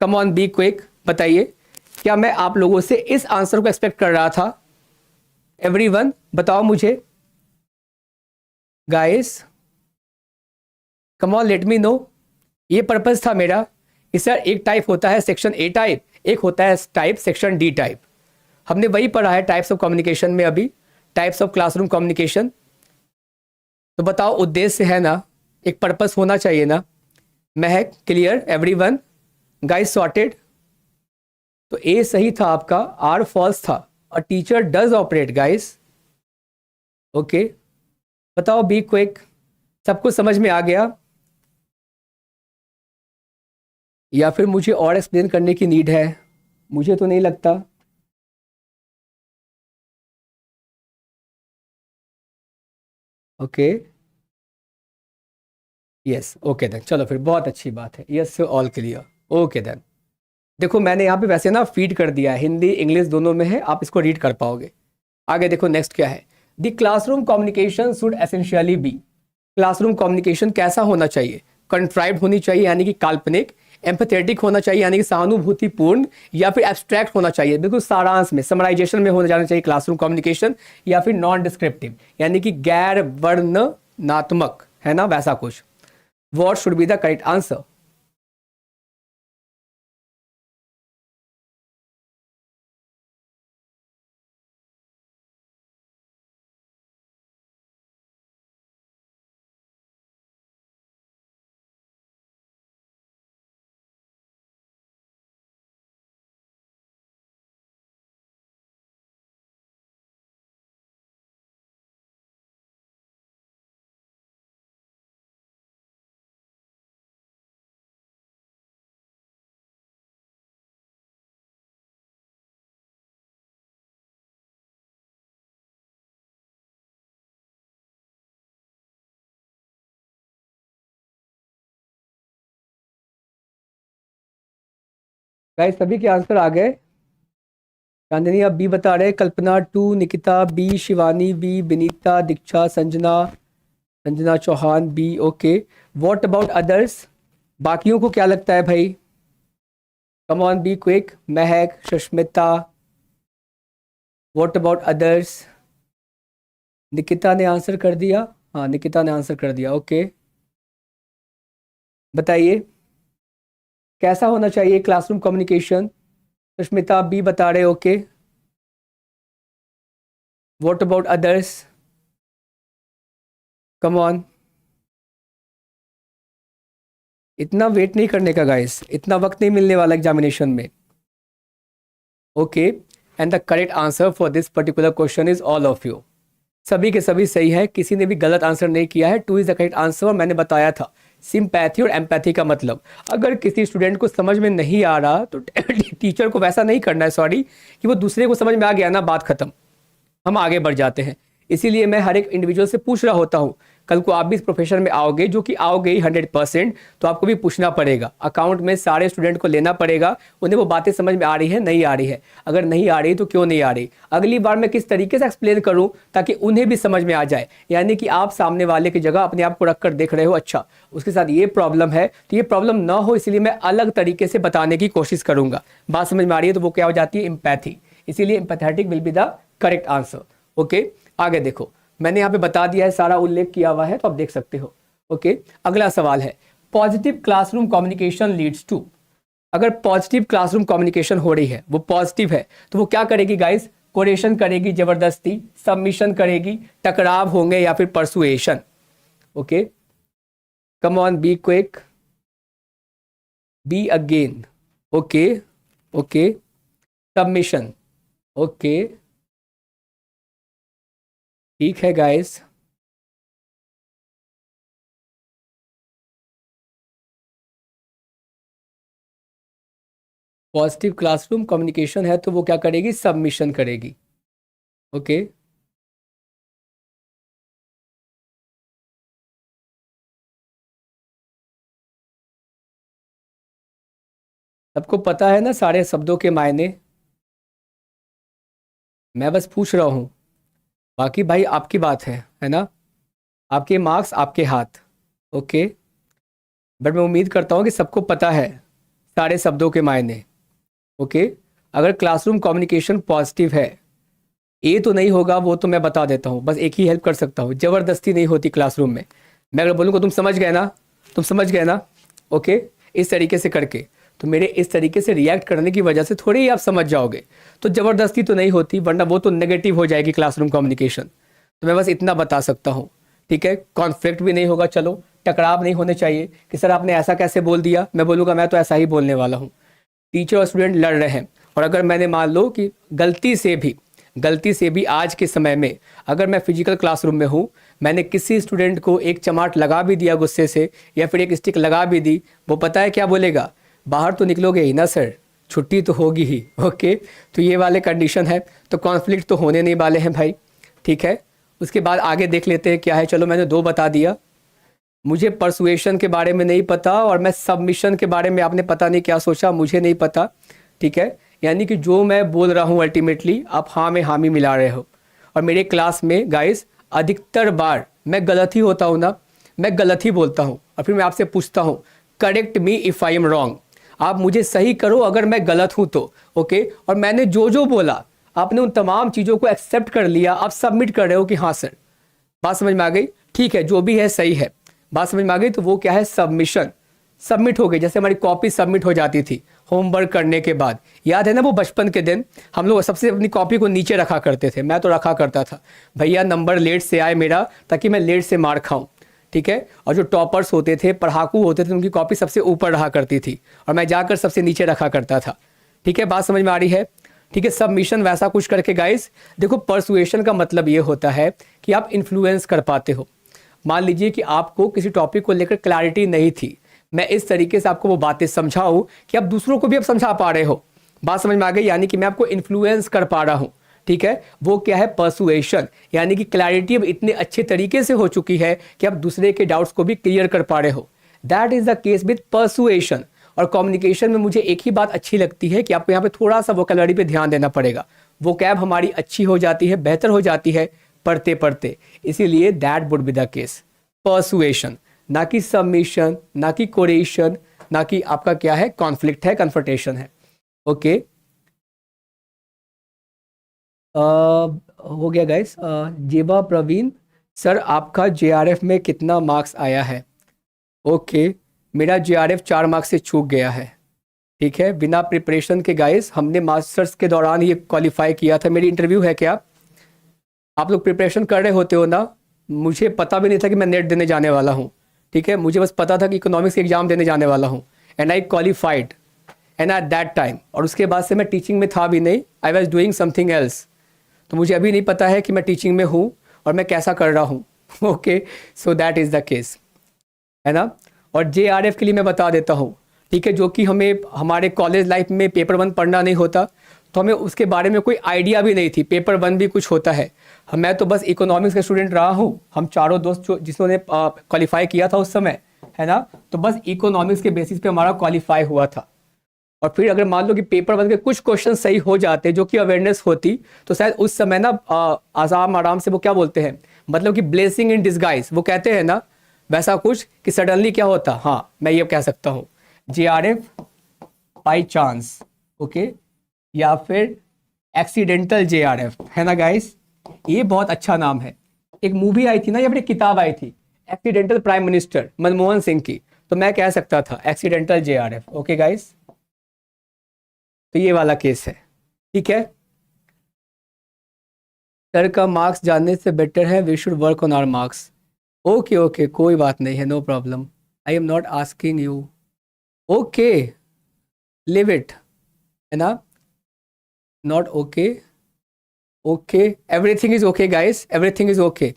कम ऑन बी क्विक, बताइए, क्या मैं आप लोगों से इस आंसर को एक्सपेक्ट कर रहा था? एवरीवन बताओ मुझे, guys come on let me no. ये पर्पस था मेरा कि सर एक टाइप होता है सेक्शन ए टाइप, एक होता है टाइप सेक्शन डी टाइप। हमने वही पढ़ा है टाइप्स ऑफ कम्युनिकेशन में अभी, टाइप्स ऑफ क्लासरूम कम्युनिकेशन। तो बताओ उद्देश्य है ना, एक पर्पस होना चाहिए ना। महक क्लियर, एवरीवन, गाइस सॉर्टेड। तो ए सही था आपका, आर फॉल्स था, और teacher does operate guys. Okay, बताओ बी क्विक, सबको समझ में आ गया या फिर मुझे और एक्सप्लेन करने की नीड है? मुझे तो नहीं लगता। ओके, यस, ओके देन, चलो फिर बहुत अच्छी बात है, yes all clear. Okay then, देखो मैंने यहाँ पे वैसे ना फीड कर दिया है, हिंदी इंग्लिश दोनों में है, आप इसको रीड कर पाओगे। आगे देखो नेक्स्ट क्या है, the classroom communication should essentially be. Classroom communication कैसा होना चाहिए? कंट्राइब्ड होनी चाहिए यानी कि काल्पनिक, एम्पैथेटिक होना चाहिए यानी कि सहानुभूतिपूर्ण, या फिर एब्स्ट्रैक्ट होना चाहिए, बिल्कुल सारांश में समराइजेशन में होना जाना चाहिए क्लासरूम कम्युनिकेशन, या फिर नॉन डिस्क्रिप्टिव यानी कि गैर वर्णनात्मक, है ना, वैसा कुछ। What should be the correct answer? Guys सभी के आंसर आ गए। चांदनी आप बी बता रहे हैं, Kalpana 2, Nikita B, Shivani B, Vinita, Diksha, Sanjana, Sanjana Chauhan B. Okay, what about others? बाकियों को क्या लगता है भाई? Come on be quick. Mehak, Sushmita, what about others? Nikita ने आंसर कर दिया। हाँ, निकिता ने आंसर कर दिया। ओके, बताइए कैसा होना चाहिए क्लासरूम कम्युनिकेशन? सुष्मिता बी बता रहे। Okay, what about others? Come on. इतना वेट नहीं करने का गाइस, इतना वक्त नहीं मिलने वाला एग्जामिनेशन में। Okay, and the correct answer for this particular question is all of you. सभी के सभी सही है, किसी ने भी गलत आंसर नहीं किया है। 2 इज द करेक्ट आंसर। और मैंने बताया था सिंपैथी और एम्पैथी का मतलब, अगर किसी स्टूडेंट को समझ में नहीं आ रहा तो टीचर को वैसा नहीं करना है, सॉरी, कि वो दूसरे को समझ में आ गया ना, बात खत्म, हम आगे बढ़ जाते हैं। इसीलिए मैं हर एक इंडिविजुअल से पूछ रहा होता हूँ। कल को आप भी इस प्रोफेशन में आओगे, जो कि आओगे ही 100%, तो आपको भी पूछना पड़ेगा। अकाउंट में सारे स्टूडेंट को लेना पड़ेगा, उन्हें वो बातें समझ में आ रही है, नहीं आ रही है। अगर नहीं आ रही तो क्यों नहीं आ रही, अगली बार मैं किस तरीके से एक्सप्लेन करूं ताकि उन्हें भी समझ में आ जाए। यानी कि आप सामने वाले की जगह अपने आप को रखकर देख रहे हो, अच्छा उसके साथ ये प्रॉब्लम है, तो ये प्रॉब्लम ना हो इसलिए मैं अलग तरीके से बताने की कोशिश करूंगा। बात समझ में आ रही है? तो वो क्या हो जाती है, एम्पैथी। इसीलिए empathetic will be the correct answer. Okay, आगे देखो, मैंने यहाँ पे बता दिया है, सारा उल्लेख किया हुआ है, तो आप देख सकते हो। ओके, अगला सवाल है, positive classroom communication leads to. अगर पॉजिटिव क्लासरूम कम्युनिकेशन हो रही है, वो पॉजिटिव है, तो वो क्या करेगी गाइस? कोरेशन करेगी, जबरदस्ती, सबमिशन करेगी, टकराव होंगे, या फिर persuasion. Okay, come on be quick, be again. Okay, okay, submission. Okay, ठीक है गाइस, पॉजिटिव क्लासरूम कम्युनिकेशन है तो वो क्या करेगी? सबमिशन करेगी। ओके, सबको पता है ना सारे शब्दों के मायने? मैं बस पूछ रहा हूँ, बाकी भाई आपकी बात है ना? आपके मार्क्स आपके हाथ। ओके, बट मैं उम्मीद करता हूँ कि सबको पता है सारे शब्दों के मायने। ओके, अगर क्लासरूम कम्युनिकेशन पॉजिटिव है, ए तो नहीं होगा, वो तो मैं बता देता हूँ, बस एक ही हेल्प कर सकता हूँ, ज़बरदस्ती नहीं होती क्लासरूम में। मैं अगर बोलूँगा तुम समझ गए ना, तुम समझ गए ना, ओके, इस तरीके से करके, तो मेरे इस तरीके से रिएक्ट करने की वजह से थोड़ी ही आप समझ जाओगे। तो ज़बरदस्ती तो नहीं होती, वरना वो तो नेगेटिव हो जाएगी क्लासरूम कम्युनिकेशन। तो मैं बस इतना बता सकता हूँ, ठीक है? कॉन्फ्लिक्ट भी नहीं होगा, चलो, टकराव नहीं होने चाहिए कि सर आपने ऐसा कैसे बोल दिया, मैं बोलूँगा मैं तो ऐसा ही बोलने वाला हूँ। टीचर और स्टूडेंट लड़ रहे हैं, और अगर मैंने मान लो कि गलती से भी आज के समय में, अगर मैं फिजिकल क्लासरूम में हूँ, मैंने किसी स्टूडेंट को एक चमाट लगा भी दिया गुस्से से, या फिर एक स्टिक लगा भी दी, वो पता है क्या बोलेगा? बाहर तो निकलोगे ही ना सर, छुट्टी तो होगी ही। ओके, तो ये वाले कंडीशन है, तो कॉन्फ्लिक्ट तो होने नहीं वाले हैं भाई, ठीक है? उसके बाद आगे देख लेते हैं क्या है। चलो, मैंने 2 बता दिया, मुझे परसुएशन के बारे में नहीं पता, और मैं सबमिशन के बारे में आपने पता नहीं क्या सोचा, मुझे नहीं पता, ठीक है? यानी कि जो मैं बोल रहा हूँ अल्टीमेटली आप हाँ में हामी मिला रहे हो। और मेरे क्लास में गाइस अधिकतर बार मैं गलत ही होता हूँ ना, मैं गलत ही बोलता हूँ, और फिर मैं आपसे पूछता हूँ correct me if I am wrong, आप मुझे सही करो अगर मैं गलत हूँ तो। ओके, और मैंने जो जो बोला आपने उन तमाम चीज़ों को एक्सेप्ट कर लिया, आप सबमिट कर रहे हो कि हाँ सर, बात समझ में आ गई? ठीक है, जो भी है सही है, बात समझ में आ गई? तो वो क्या है? सबमिशन, सबमिट हो गई। जैसे हमारी कॉपी सबमिट हो जाती थी होमवर्क करने के बाद, याद है ना वो बचपन के दिन, हम लोग सबसे अपनी कॉपी को नीचे रखा करते थे, मैं तो रखा करता था, भैया नंबर लेट से आए मेरा, ताकि मैं लेट से मार खाऊं, ठीक है? और जो टॉपर्स होते थे, पढ़ाकू होते थे, उनकी कॉपी सबसे ऊपर रहा करती थी, और मैं जाकर सबसे नीचे रखा करता था, ठीक है? बात समझ में आ रही है? ठीक है, सबमिशन वैसा कुछ करके गाइस। देखो, परसुएशन का मतलब ये होता है कि आप इन्फ्लुएंस कर पाते हो। मान लीजिए कि आपको किसी टॉपिक को लेकर क्लैरिटी नहीं थी, मैं इस तरीके से आपको वो बातें समझाऊं कि आप दूसरों को भी आप समझा पा रहे हो। बात समझ में आ गई? यानी कि मैं आपको इन्फ्लुएंस कर पा रहा हूँ, ठीक है? वो क्या है? परसुएशन। यानी कि क्लैरिटी अब इतने अच्छे तरीके से हो चुकी है कि आप दूसरे के डाउट्स को भी क्लियर कर पा रहे हो। That is the case with persuasion. और कम्युनिकेशन में मुझे एक ही बात अच्छी लगती है कि आपको यहाँ पे थोड़ा सा वोकैबुलरी पे ध्यान देना पड़ेगा। वोकैब हमारी अच्छी हो जाती है, बेहतर हो जाती है पढ़ते पढ़ते, इसीलिए that would be the case. Persuasion, ना कि सबमिशन, ना कि कोरेशन, ना कि आपका क्या है, कॉन्फ्लिक्ट है, कन्फ्रंटेशन है। ओके, हो गया गाइस। जेबा प्रवीण सर, आपका जेआरएफ में कितना मार्क्स आया है? ओके, मेरा जेआरएफ 4 मार्क्स से चूक गया है। ठीक है, बिना प्रिपरेशन के गाइस, हमने मास्टर्स के दौरान ये क्वालिफाई किया था। मेरी इंटरव्यू है क्या? आप लोग प्रिपरेशन कर रहे होते हो ना? मुझे पता भी नहीं था कि मैं नेट देने जाने वाला हूँ। ठीक है, मुझे बस पता था कि इकोनॉमिक्स के एग्जाम देने जाने वाला हूँ, and I qualified and at that time. और उसके बाद से मैं टीचिंग में था भी नहीं, I was doing something else. तो मुझे अभी नहीं पता है कि मैं टीचिंग में हूँ और मैं कैसा कर रहा हूँ। Okay, so that is the case, है ना। और जेआरएफ के लिए मैं बता देता हूँ, ठीक है, जो कि हमें हमारे कॉलेज लाइफ में पेपर 1 पढ़ना नहीं होता, तो हमें उसके बारे में कोई आइडिया भी नहीं थी पेपर 1 भी कुछ होता है। मैं तो बस इकोनॉमिक्स का स्टूडेंट रहा हूँ, हम चारों दोस्त जो जिन्होंने क्वालिफाई किया था उस समय, है ना, तो बस इकोनॉमिक्स के बेसिस पे हमारा क्वालिफाई हुआ था। और फिर अगर मान लो कि पेपर 1 के कुछ क्वेश्चन सही हो जाते, जो कि अवेयरनेस होती, तो शायद उस समय ना आराम से वो क्या बोलते हैं, मतलब कि ब्लेसिंग इन डिस्गाइज वो कहते हैं ना, वैसा कुछ कि सडनली क्या होता। हाँ, मैं ये कह सकता हूँ जेआरएफ बाई चांस, ओके, या फिर एक्सीडेंटल जेआरएफ, है ना गाइस। ये बहुत अच्छा नाम है। एक मूवी आई थी ना, या फिर एक किताब आई थी, accidental prime minister, Manmohan Singh की, तो मैं कह सकता था एक्सीडेंटल जेआरएफ। ओके गाइस, तो ये वाला केस है। ठीक है, सर का मार्क्स जानने से बेटर है we should work on our marks. Okay okay, कोई बात नहीं है, no problem, I am not asking you. Okay, leave it, है ना, not okay, okay, everything is okay guys, everything is okay.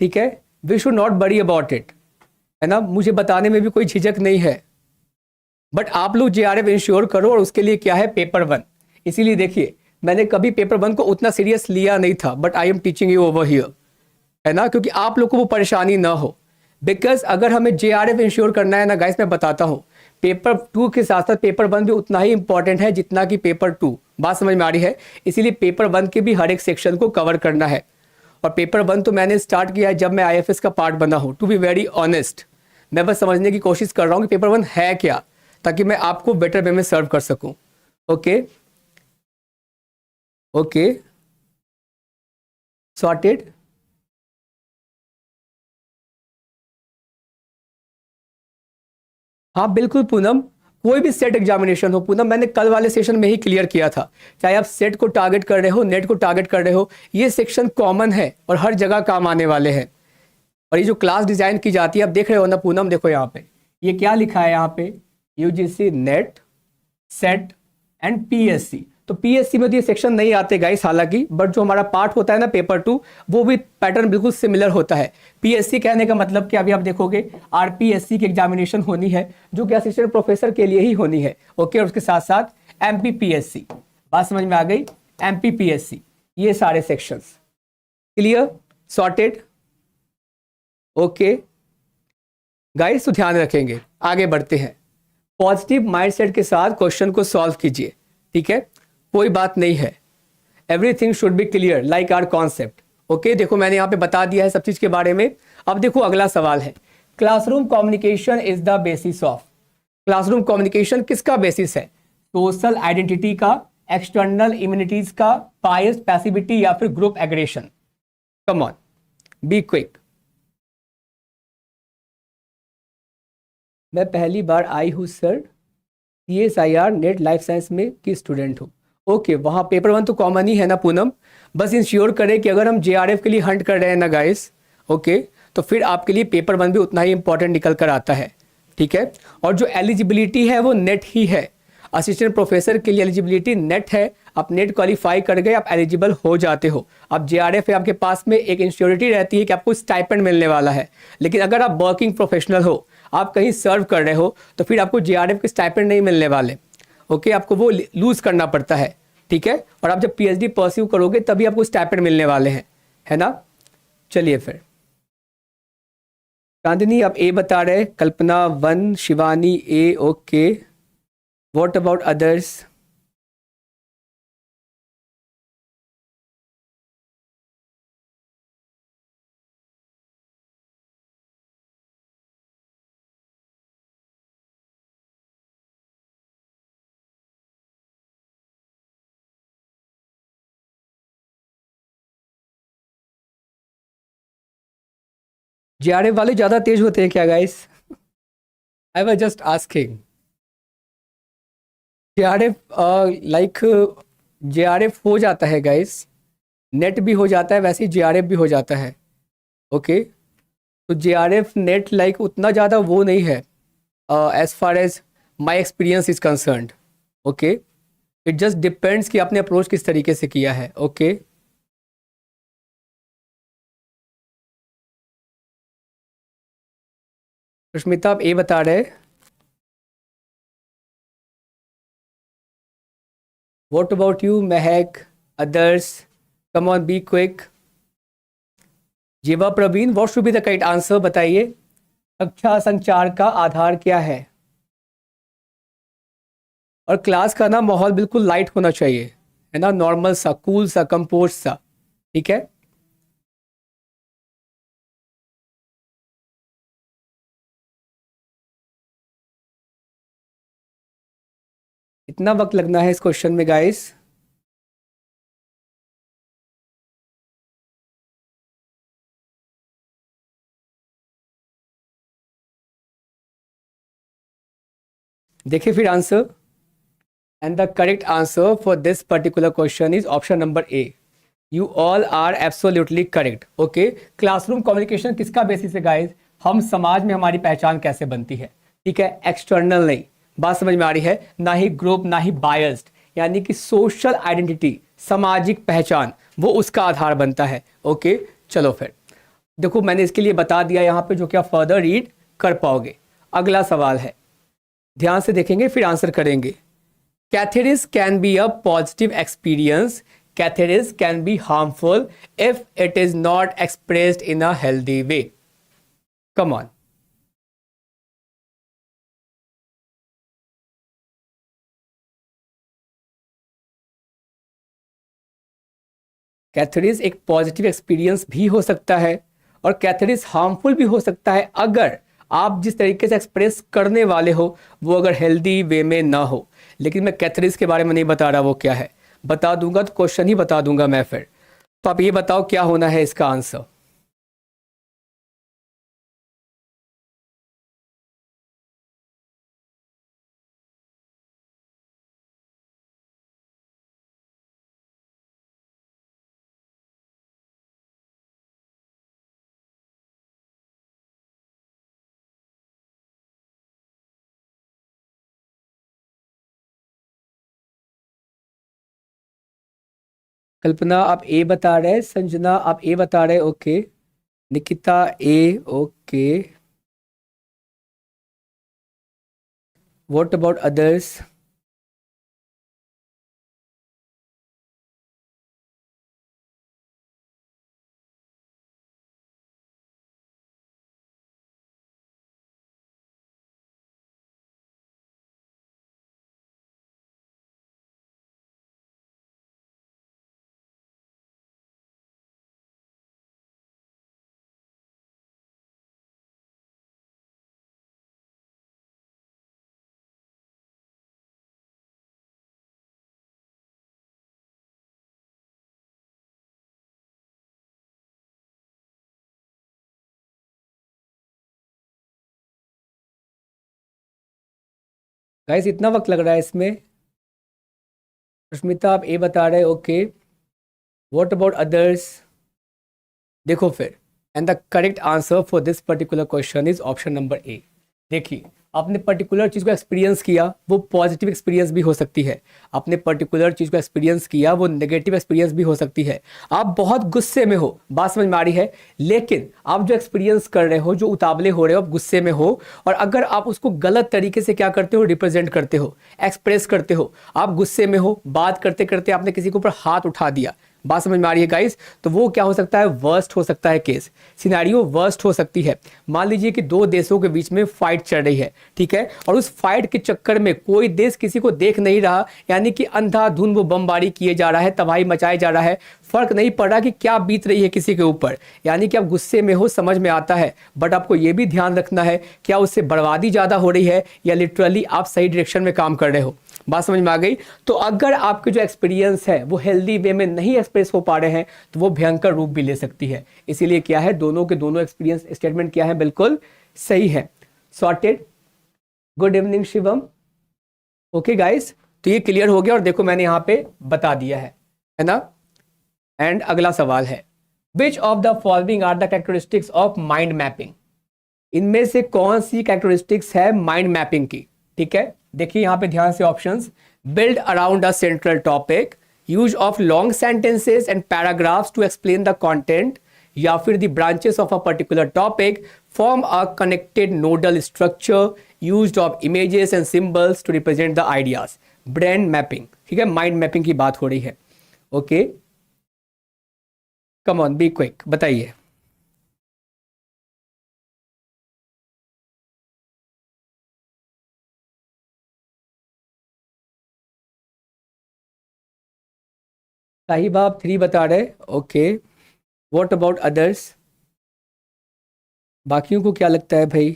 ठीक है, we should not worry about it, है ना। मुझे बताने में भी कोई झिझक नहीं है, बट आप लोग जेआरएफ इंश्योर करो, और उसके लिए क्या है, पेपर 1। इसीलिए देखिए, मैंने कभी पेपर 1 को उतना सीरियस लिया नहीं था, but I am teaching you over here, है ना, क्योंकि आप लोग को वो परेशानी ना हो। बिकॉज अगर हमें जेआरएफ इंश्योर करना है ना गाइस, मैं बताता हूँ, पेपर 2 के साथ साथ पेपर 1 भी उतना ही इंपॉर्टेंट है जितना कि पेपर 2। बात समझ में आ रही है? इसीलिए पेपर 1 के भी हर एक सेक्शन को कवर करना है। और पेपर 1 तो मैंने स्टार्ट किया है जब मैं आईएफएस का पार्ट बना हूँ। टू बी वेरी ऑनेस्ट, मैं बस समझने की कोशिश कर रहा हूँ कि पेपर 1 है क्या, ताकि मैं आपको बेटर वे में सर्व कर सकूँ। Okay okay, sorted. हाँ बिल्कुल पूनम, कोई भी सेट एग्जामिनेशन हो पूनम, मैंने कल वाले सेशन में ही क्लियर किया था। चाहे आप सेट को टारगेट कर रहे हो, नेट को टारगेट कर रहे हो, ये सेक्शन कॉमन है और हर जगह काम आने वाले हैं। और ये जो क्लास डिजाइन की जाती है, आप देख रहे हो ना पूनम, देखो यहाँ पे ये क्या लिखा है, यहाँ पे UGC net, set and PSC. तो पीएससी में तो ये सेक्शन नहीं आते गाइस हालांकि, बट जो हमारा पार्ट होता है ना पेपर 2, वो भी पैटर्न बिल्कुल सिमिलर होता है। पीएससी कहने का मतलब कि अभी आप देखोगे आरपीएससी की एग्जामिनेशन होनी है, जो कि असिस्टेंट प्रोफेसर के लिए ही होनी है। ओके, और उसके साथ साथ एमपीपीएससी, बात समझ में आ गई, एमपीपीएससी, ये सारे sections clear, sorted. Okay guys, तो ध्यान रखेंगे, आगे बढ़ते हैं। पॉजिटिव माइंडसेट के साथ क्वेश्चन को सॉल्व कीजिए। ठीक है, कोई बात नहीं है, everything should be clear like our concept. Okay, देखो मैंने यहाँ पे बता दिया है सब चीज के बारे में। अब देखो अगला सवाल है, classroom communication is the basis of. Classroom communication किसका बेसिस है? सोशल आइडेंटिटी का, एक्सटर्नल इम्यूनिटीज का, बायस पैसिविटी, या फिर group aggression? Come on, be quick. मैं पहली बार आई हूँ sir, CSIR net life science में की स्टूडेंट हूँ। ओके, वहाँ पेपर 1 तो कॉमन ही है ना पूनम। बस इंश्योर करें कि अगर हम जेआरएफ के लिए हंट कर रहे हैं ना गाइस, ओके, तो फिर आपके लिए पेपर 1 भी उतना ही इंपॉर्टेंट निकल कर आता है। ठीक है, और जो एलिजिबिलिटी है वो नेट ही है। असिस्टेंट प्रोफेसर के लिए एलिजिबिलिटी नेट है, आप नेट क्वालिफाई कर गए, आप एलिजिबल हो जाते हो। अब जेआरएफ है, आपके पास में एक इंश्योरिटी रहती है कि आपको स्टाइपेंड मिलने वाला है। लेकिन अगर आप वर्किंग प्रोफेशनल हो, आप कहीं सर्व कर रहे हो, तो फिर आपको जेआरएफ के स्टाइपेंड नहीं मिलने वाले। ओके, आपको वो लूज करना पड़ता है। ठीक है, और आप जब पीएचडी परस्यू करोगे तभी आपको स्टाइपेंड मिलने वाले हैं, है ना। चलिए फिर, चांदनी आप ए बता रहे, Kalpana 1, Shivani A, okay. What about others? JRF वाले ज़्यादा तेज होते हैं क्या guys? I was just asking. JRF like JRF हो जाता है गाइस, नेट भी हो जाता है, वैसे ही जेआरएफ भी हो जाता है। ओके, तो जेआरएफ नेट लाइक उतना ज़्यादा वो नहीं है as far as my experience is concerned. Okay, it just depends कि आपने अप्रोच किस तरीके से किया है। ओके, सुष्मिता आप ए बता रहे। What about you Mehak, others? Come on be quick. Jeeva Praveen, what should be the correct answer बताइए। कक्षा संचार का आधार क्या है? और क्लास का ना माहौल बिल्कुल लाइट होना चाहिए, है ना, नॉर्मल सा, कूल सा, कंपोज सा। ठीक है, इतना वक्त लगना है इस क्वेश्चन में गाइस? देखिए फिर answer, and the correct answer for this particular question is option number A. You all are absolutely correct. Okay, classroom communication किसका बेसिस है गाइस? हम समाज में हमारी पहचान कैसे बनती है, ठीक है, एक्सटर्नल नहीं। बात समझ में आ रही है? ना ही ग्रुप, ना ही बायस्ड, यानी कि सोशल आइडेंटिटी, सामाजिक पहचान, वो उसका आधार बनता है। ओके, चलो फिर देखो, मैंने इसके लिए बता दिया यहाँ पे, जो कि आप फर्दर रीड कर पाओगे। अगला सवाल है, ध्यान से देखेंगे फिर आंसर करेंगे। Catharsis can be a positive experience, catharsis can be harmful if it is not expressed in a healthy way. Come on. Catharsis एक पॉजिटिव एक्सपीरियंस भी हो सकता है और कैथेरिस हार्मफुल भी हो सकता है अगर आप जिस तरीके से एक्सप्रेस करने वाले हो वो अगर हेल्दी वे में ना हो। लेकिन मैं कैथेरिस के बारे में नहीं बता रहा वो क्या है, बता दूंगा तो क्वेश्चन ही बता दूंगा मैं फिर। तो आप ये बताओ क्या होना है इसका आंसर। कल्पना आप ए बता रहे, संजना आप ए बता रहे, okay. Nikita A, okay. What about others? Guys इतना वक्त लग रहा है इसमें? सुष्मिता आप ए बता रहे, ओके। What about others? देखो फिर, and the correct answer for this particular question is option number ए। देखिए, आपने पर्टिकुलर चीज़ को एक्सपीरियंस किया, वो पॉजिटिव एक्सपीरियंस भी हो सकती है। आपने पर्टिकुलर चीज़ को एक्सपीरियंस किया, वो नेगेटिव एक्सपीरियंस भी हो सकती है। आप बहुत गुस्से में हो, बात समझ में आ रही है, लेकिन आप जो एक्सपीरियंस कर रहे हो, जो उतावले हो रहे हो, आप गुस्से में हो, और अगर आप उसको गलत तरीके से क्या करते हो, रिप्रेजेंट करते हो, एक्सप्रेस करते हो। आप गुस्से में हो, बात करते करते आपने किसी के ऊपर हाथ उठा दिया, बात समझ में आ रही है गाइस? तो वो क्या हो सकता है, वर्स्ट हो सकता है केस, सिनेरियो वर्स्ट हो सकती है। मान लीजिए कि दो देशों के बीच में फाइट चल रही है, ठीक है, और उस फाइट के चक्कर में कोई देश किसी को देख नहीं रहा, यानी कि अंधाधुंध वो बमबारी किए जा रहा है, तबाही मचाया जा रहा है, फर्क नहीं पड़ रहा कि क्या बीत रही है किसी के ऊपर, यानी कि आप गुस्से में हो, समझ में आता है, बट आपको ये भी ध्यान रखना है क्या उससे बर्बादी ज़्यादा हो रही है या लिटरली आप सही डायरेक्शन में काम कर रहे हो। बात समझ में आ गई? तो अगर आपके जो एक्सपीरियंस है वो हेल्दी वे में नहीं एक्सप्रेस हो पा रहे हैं तो वो भयंकर रूप भी ले सकती है। इसीलिए क्या है, दोनों के दोनों एक्सपीरियंस स्टेटमेंट क्या है, बिल्कुल सही है। Sorted. Good evening Shivam. Okay guys, तो ये क्लियर हो गया और देखो मैंने यहाँ पे बता दिया है ना। एंड अगला सवाल है, which of the following are the characteristics of mind mapping? इनमें से कौन सी कैरेक्टरिस्टिक्स है माइंड मैपिंग की? ठीक है, देखिए यहां पे ध्यान से options, build around a central topic, use of long sentences and paragraphs to explain the content, या फिर the branches of a particular topic form a connected nodal structure, used of images and symbols to represent the ideas. Brain mapping, ठीक है, mind mapping की बात हो रही है। Okay, come on be quick, बताइए। साहिब आप 3 बता रहे, ओके, व्हाट अबाउट अदर्स? बाकियों को क्या लगता है भाई?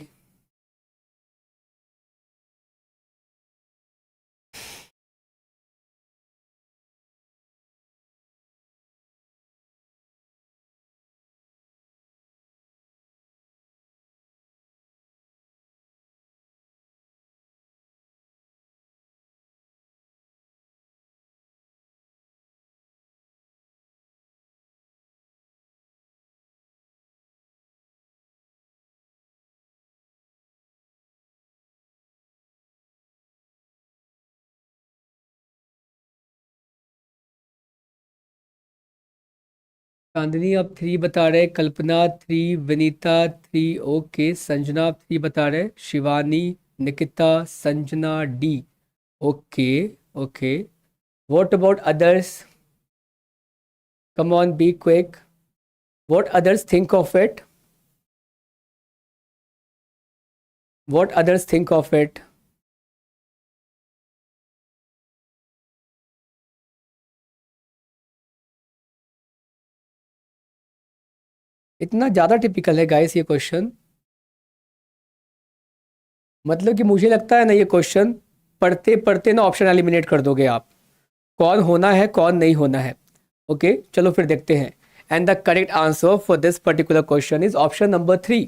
चांदनी आप 3 बता रहे, कल्पना 3, विनीता 3, ओके, संजना आप 3 बता रहे, Shivani, Nikita, Sanjana D, okay, okay, what about others? Come on be quick, what others think of it? What others think of it? इतना ज़्यादा टिपिकल है गाइस ये क्वेश्चन, मतलब कि मुझे लगता है ना ये क्वेश्चन पढ़ते पढ़ते ना ऑप्शन एलिमिनेट कर दोगे आप, कौन होना है कौन नहीं होना है। ओके, चलो फिर देखते हैं। And the correct answer for this particular question is option number 3।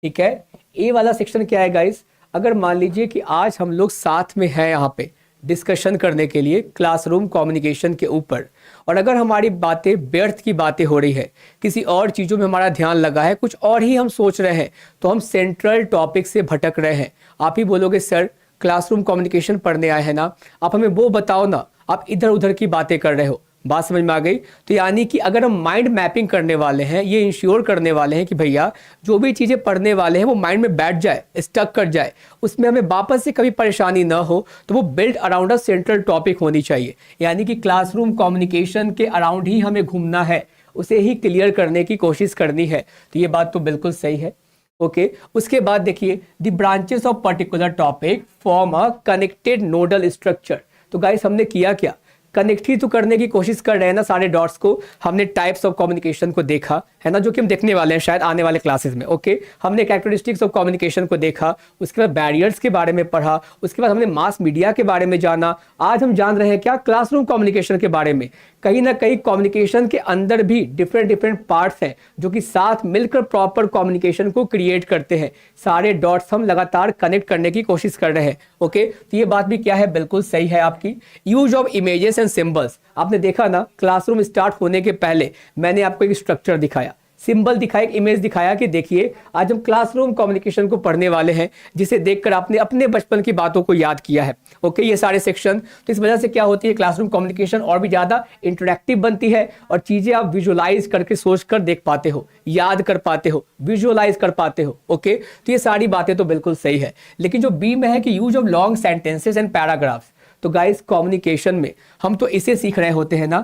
ठीक है, ए वाला सेक्शन क्या है गाइस, अगर मान लीजिए कि आज हम लोग साथ में हैं यहाँ पे डिस्कशन करने के लिए क्लासरूम कम्युनिकेशन के ऊपर, और अगर हमारी बातें व्यर्थ की बातें हो रही है, किसी और चीज़ों में हमारा ध्यान लगा है, कुछ और ही हम सोच रहे हैं, तो हम सेंट्रल टॉपिक से भटक रहे हैं। आप ही बोलोगे सर क्लासरूम कम्युनिकेशन पढ़ने आए हैं ना, आप हमें वो बताओ ना, आप इधर उधर की बातें कर रहे हो। बात समझ में आ गई? तो यानी कि अगर हम माइंड मैपिंग करने वाले हैं, ये इंश्योर करने वाले हैं कि भैया जो भी चीज़ें पढ़ने वाले हैं वो माइंड में बैठ जाए, स्टक कर जाए, उसमें हमें वापस से कभी परेशानी ना हो, तो वो build around a central topic होनी चाहिए। यानी कि क्लासरूम कम्युनिकेशन के अराउंड ही हमें घूमना है, उसे ही क्लियर करने की कोशिश करनी है। तो ये बात तो बिल्कुल सही है। ओके, उसके बाद देखिए, the branches of particular topic form a connected nodal structure. तो गाइस हमने किया क्या, कनेक्ट ही तो करने की कोशिश कर रहे हैं ना सारे डॉट्स को। हमने टाइप्स ऑफ कम्युनिकेशन को देखा है ना, जो कि हम देखने वाले हैं शायद आने वाले क्लासेस में। ओके, हमने कैरेक्टरिस्टिक्स ऑफ कम्युनिकेशन को देखा, उसके बाद बैरियर्स के बारे में पढ़ा, उसके बाद हमने मास मीडिया के बारे में जाना। आज हम जान रहे हैं क्या, क्लासरूम कम्युनिकेशन के बारे में। कहीं ना कहीं कम्युनिकेशन के अंदर भी डिफरेंट डिफरेंट पार्ट्स हैं जो कि साथ मिलकर प्रॉपर कम्युनिकेशन को क्रिएट करते हैं। सारे डॉट्स हम लगातार कनेक्ट करने की कोशिश कर रहे हैं। ओके, तो ये बात भी क्या है, बिल्कुल सही है आपकी। Use of images and symbols, आपने देखा ना क्लासरूम स्टार्ट होने के पहले मैंने आपको एक स्ट्रक्चर दिखाया, सिंबल दिखाया, एक इमेज दिखाया कि देखिए आज हम क्लासरूम कम्युनिकेशन को पढ़ने वाले हैं, जिसे देखकर आपने अपने बचपन की बातों को याद किया है। ओके, ये सारे सेक्शन, तो इस वजह से क्या होती है, क्लासरूम कम्युनिकेशन और भी ज़्यादा इंटरेक्टिव बनती है और चीज़ें आप विजुलाइज करके सोच कर देख पाते हो, याद कर पाते हो, विजुअलाइज कर पाते हो। ओके, तो ये सारी बातें तो बिल्कुल सही है। लेकिन जो बी में है कि use of long sentences and paragraphs, तो गाइस कम्युनिकेशन में हम तो इसे सीख रहे होते हैं ना,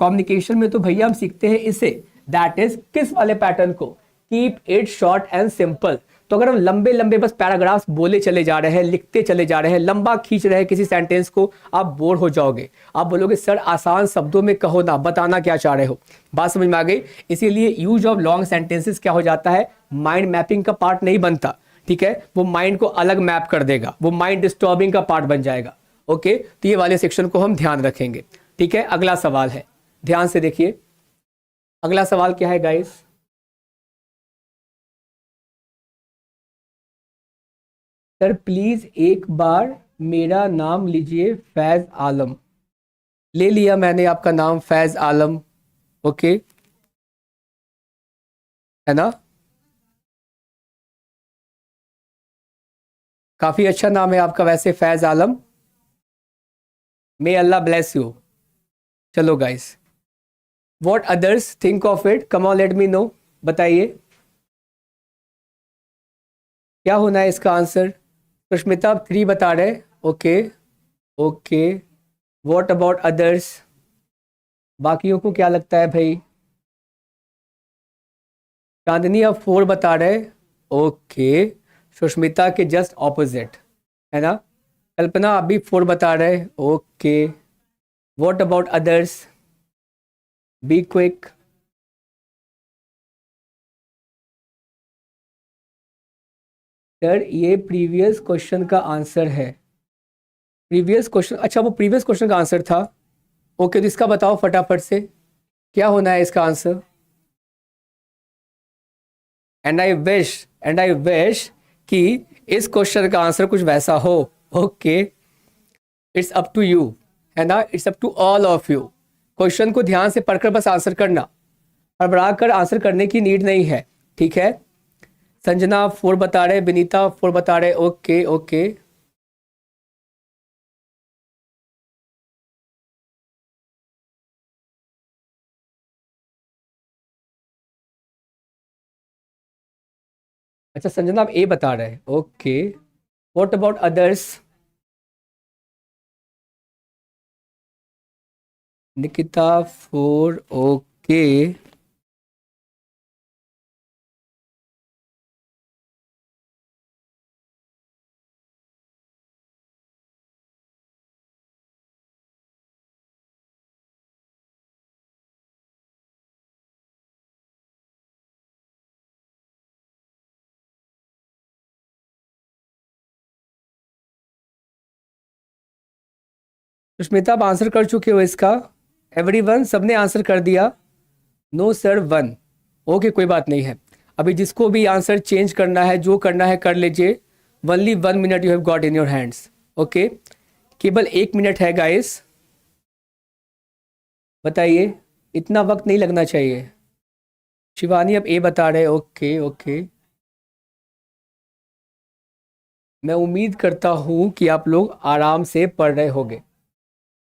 कम्युनिकेशन में तो भैया हम सीखते हैं इसे, दैट इज किस वाले पैटर्न को, keep it short and simple. तो अगर हम लंबे लंबे बस पैराग्राफ्स बोले चले जा रहे हैं, लिखते चले जा रहे हैं, लंबा खींच रहे हैं किसी सेंटेंस को, आप बोर हो जाओगे। आप बोलोगे सर आसान शब्दों में कहो ना, बताना क्या चाह रहे हो। बात समझ में आ गई। इसीलिए यूज ऑफ लॉन्ग सेंटेंसेस क्या हो जाता है, माइंड मैपिंग का पार्ट नहीं बनता, ठीक है, वो माइंड को अलग मैप कर देगा, वो माइंड डिस्टर्बिंग का पार्ट बन जाएगा। ओके, तो ये वाले सेक्शन को हम ध्यान रखेंगे, ठीक है। अगला सवाल है, ध्यान से देखिए, अगला सवाल क्या है गाइस। सर प्लीज एक बार मेरा नाम लीजिए, फैज आलम। ले लिया मैंने आपका नाम, फैज आलम। ओके, है ना, काफी अच्छा नाम है आपका वैसे, फैज आलम। मे अल्लाह ब्लेस यू। चलो guys, what others think of it, come on let me no, बताइए क्या होना है इसका आंसर। सुष्मिता आप 3 बता रहे, okay okay. What about others, बाकियों को क्या लगता है भाई। चांदनी आप 4 बता रहे, ओके। सुष्मिता के जस्ट ऑपोजिट, है ना। कल्पना आप भी 4 बता रहे, okay. What about others, be quick. Sir ये प्रीवियस क्वेश्चन का आंसर है, प्रीवियस क्वेश्चन, अच्छा वो प्रीवियस क्वेश्चन का आंसर था। ओके, तो इसका बताओ फटाफट से क्या होना है इसका आंसर। एंड आई विश कि इस क्वेश्चन का आंसर कुछ वैसा हो। Okay, it's up to you, है ना, it's up to all of you. Question को ध्यान से पढ़कर बस आंसर करना, हड़बड़ा कर आंसर करने की नीड नहीं है, ठीक है। संजना 4 बता रहे, विनीता 4 बता रहे, ओके ओके। अच्छा संजना आप ए बता रहे, okay. What about others, Nikita 4, okay. Sushmita आप आंसर कर चुके हो इसका, एवरीवन सबने आंसर कर दिया। नो सर 1, ओके कोई बात नहीं है। अभी जिसको भी आंसर चेंज करना है, जो करना है कर लीजिए। Only 1 minute you have got in your hands, okay. केवल 1 मिनट है गाइस, बताइए, इतना वक्त नहीं लगना चाहिए। शिवानी अब ए बता रहे, ओके ओके। मैं उम्मीद करता हूँ कि आप लोग आराम से पढ़ रहे होंगे,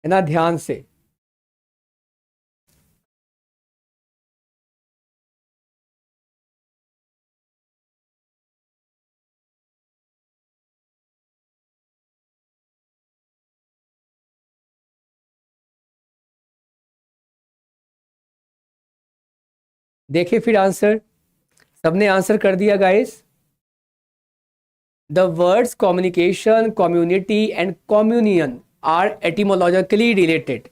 है ना, ध्यान से। देखिए फिर आंसर, सबने आंसर कर दिया guys. The words communication, community and communion are etymologically related.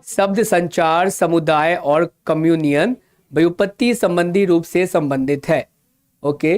शब्द संचार, समुदाय और कम्युनियन व्युत्पत्ति संबंधी रूप से संबंधित है, okay.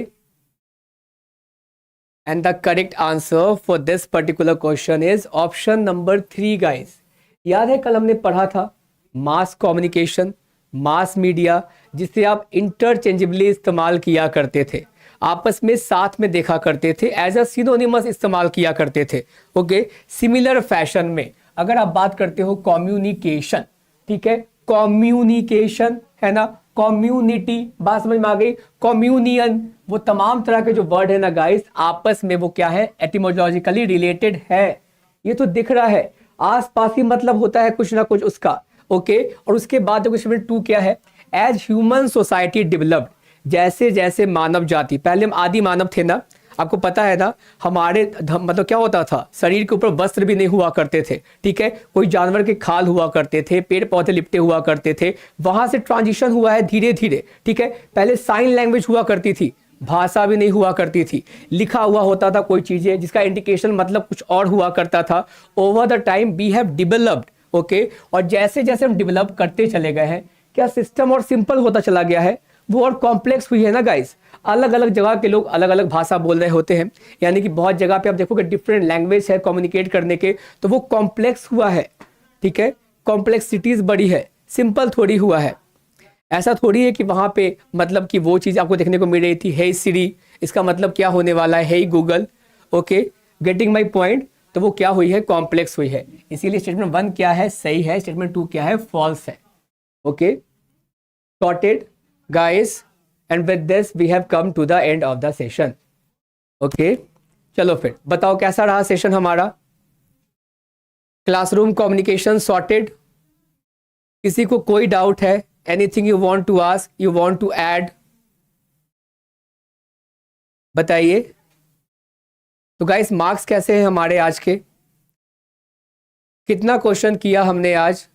And the correct answer for this particular question is option number 3 guys. याद है कल हमने पढ़ा था मास कम्युनिकेशन, मास मीडिया, जिसे आप इंटरचेंजेबली इस्तेमाल किया करते थे, आपस में साथ में देखा करते थे, एज अ सिनोनिमस इस्तेमाल किया करते थे, ओके। सिमिलर फैशन में अगर आप बात करते हो कम्युनिकेशन, ठीक है, कम्युनिकेशन, है ना, कम्युनिटी, बात समझ में आ गई, कम्युनियन, वो तमाम तरह के जो वर्ड है ना गाइस, आपस में वो क्या है, एटिमोलॉजिकली रिलेटेड है। ये तो दिख रहा है, आसपास ही मतलब होता है कुछ ना कुछ उसका, ओके। और उसके बाद क्वेश्चन 2 क्या है, एज ह्यूमन सोसाइटी डेवलप्ड, जैसे जैसे मानव जाति, पहले हम आदि मानव थे ना, आपको पता है ना, हमारे मतलब क्या होता था, शरीर के ऊपर वस्त्र भी नहीं हुआ करते थे, ठीक है, कोई जानवर के खाल हुआ करते थे, पेड़ पौधे लिपटे हुआ करते थे, वहां से ट्रांजिशन हुआ है धीरे धीरे, ठीक है। पहले साइन लैंग्वेज हुआ करती थी, भाषा भी नहीं हुआ करती थी, लिखा हुआ होता था कोई चीजें जिसका इंडिकेशन मतलब कुछ और हुआ करता था। Over the time we have developed, okay, और जैसे जैसे हम डेवलप करते चले गए हैं, क्या सिस्टम और सिंपल होता चला गया है, वो और कॉम्प्लेक्स हुई है ना गाइस। अलग अलग जगह के लोग अलग अलग भाषा बोल रहे होते हैं, यानी कि बहुत जगह पे आप देखोगे डिफरेंट लैंग्वेज है कम्युनिकेट करने के, तो वो कॉम्प्लेक्स हुआ है, ठीक है, कॉम्प्लेक्सिटीज बड़ी है, सिंपल थोड़ी हुआ है। ऐसा थोड़ी है कि वहां पे मतलब कि वो चीज़ आपको देखने को मिल रही थी, हे सिरी, इसका मतलब क्या होने वाला है, hey Google, okay, getting my point. तो वो क्या हुई है, कॉम्प्लेक्स हुई है। इसीलिए स्टेटमेंट 1 क्या है, सही है, स्टेटमेंट 2 क्या है, फॉल्स है। Okay, sorted guys, and with this we have come to the end of the session. Okay, चलो फिर बताओ कैसा रहा सेशन हमारा। क्लासरूम कम्युनिकेशन सॉर्टेड, किसी को कोई डाउट है, anything you want to ask, you want to add, बताइए। तो गाइस मार्क्स कैसे हैं हमारे आज के, कितना क्वेश्चन किया हमने आज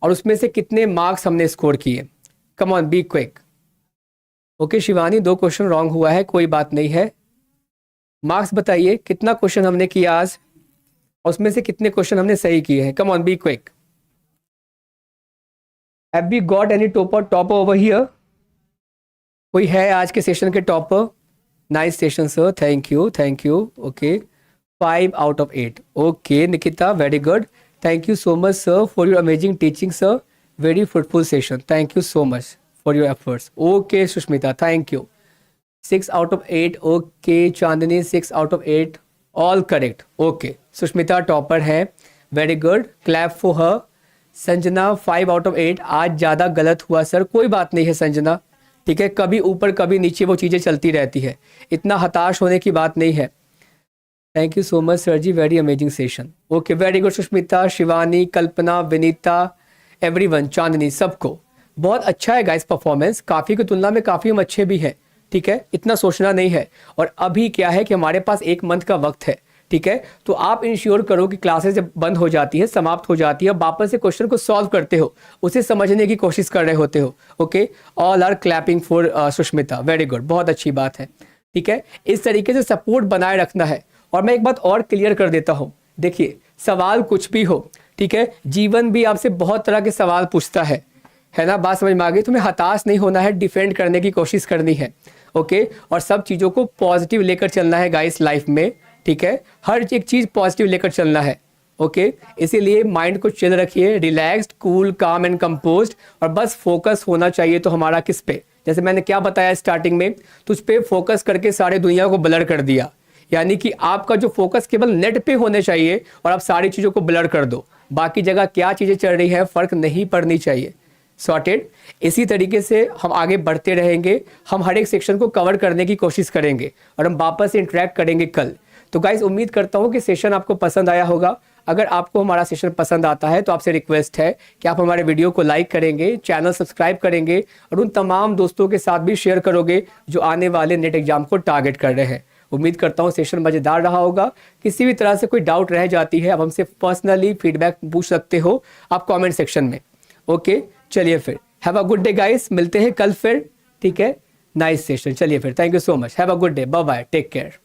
और उसमें से कितने मार्क्स हमने स्कोर किए, कम on be quick. Okay Shivani, 2 question wrong हुआ है, कोई बात नहीं है। मार्क्स बताइए कितना क्वेश्चन हमने किया आज और उसमें से कितने क्वेश्चन हमने सही किए हैं, come on be quick. Have we got any topper over here, कोई है आज के सेशन के topper? Nice session sir, thank you thank you. Okay, 5 out of 8। Okay Nikita, very good, thank you so much sir for your amazing teaching sir, very fruitful session, thank you so much for your efforts. Okay Sushmita, thank you. 6 out of 8। Okay Chandni, 6 out of 8, all correct. Okay Sushmita topper है, very good, clap for her. Sanjana 5 out of 8, आज ज़्यादा गलत हुआ sir, कोई बात नहीं है संजना, ठीक है, कभी ऊपर कभी नीचे वो चीज़ें चलती रहती है, इतना हताश होने की बात नहीं है। Thank you so much sir ji, very amazing session. Okay very good Sushmita, Shivani, Kalpana, Vinita, everyone, Chandni, सबको बहुत अच्छा है गाइस परफॉर्मेंस, काफ़ी की तुलना में काफ़ी हम अच्छे भी हैं, ठीक है, इतना सोचना नहीं है। और अभी क्या है कि हमारे पास 1 मंथ का वक्त है, ठीक है, तो आप इंश्योर करो कि क्लासेस जब बंद हो जाती है, समाप्त हो जाती है, वापस से क्वेश्चन को सॉल्व करते हो, उसे समझने की कोशिश कर रहे होते हो। Okay, all are clapping for Sushmita, very good, बहुत अच्छी बात है, ठीक है, इस तरीके से सपोर्ट बनाए रखना है। और मैं एक बात और क्लियर कर देता हूँ, देखिए सवाल कुछ भी हो, ठीक है, जीवन भी आपसे बहुत तरह के सवाल पूछता है ना, बात समझ में आ गई, तुम्हें हताश नहीं होना है, डिफेंड करने की कोशिश करनी है। ओके, और सब चीज़ों को पॉजिटिव लेकर चलना है गाइस लाइफ में, ठीक है, हर एक चीज़ पॉजिटिव लेकर चलना है। ओके, इसीलिए माइंड को चिल रखिए, रिलैक्स्ड, कूल, काम एंड कंपोज्ड, और बस फोकस होना चाहिए तो हमारा किस पे, जैसे मैंने क्या बताया स्टार्टिंग में, तुझ पे फोकस करके सारे दुनिया को ब्लर कर दिया, यानी कि आपका जो फोकस केवल नेट पे होने चाहिए और आप सारी चीज़ों को ब्लर कर दो, बाकी जगह क्या चीज़ें चल रही है फ़र्क नहीं पड़नी चाहिए। सॉर्टेड, इसी तरीके से हम आगे बढ़ते रहेंगे, हम हर एक सेक्शन को कवर करने की कोशिश करेंगे और हम वापस इंटरेक्ट करेंगे कल। तो गाइस उम्मीद करता हूँ कि सेशन आपको पसंद आया होगा। अगर आपको हमारा सेशन पसंद आता है तो आपसे रिक्वेस्ट है कि आप हमारे वीडियो को लाइक करेंगे, चैनल सब्सक्राइब करेंगे और उन तमाम दोस्तों के साथ भी शेयर करोगे जो आने वाले नेट एग्जाम को टारगेट कर रहे हैं। उम्मीद करता हूँ सेशन मज़ेदार रहा होगा। किसी भी तरह से कोई डाउट रह जाती है, आप हमसे पर्सनली फीडबैक पूछ सकते हो आप कमेंट सेक्शन में। ओके, चलिए फिर, have a good day guys, मिलते हैं कल फिर, ठीक है, नाइस सेशन। चलिए फिर, thank you so much, have a good day, bye bye, take care.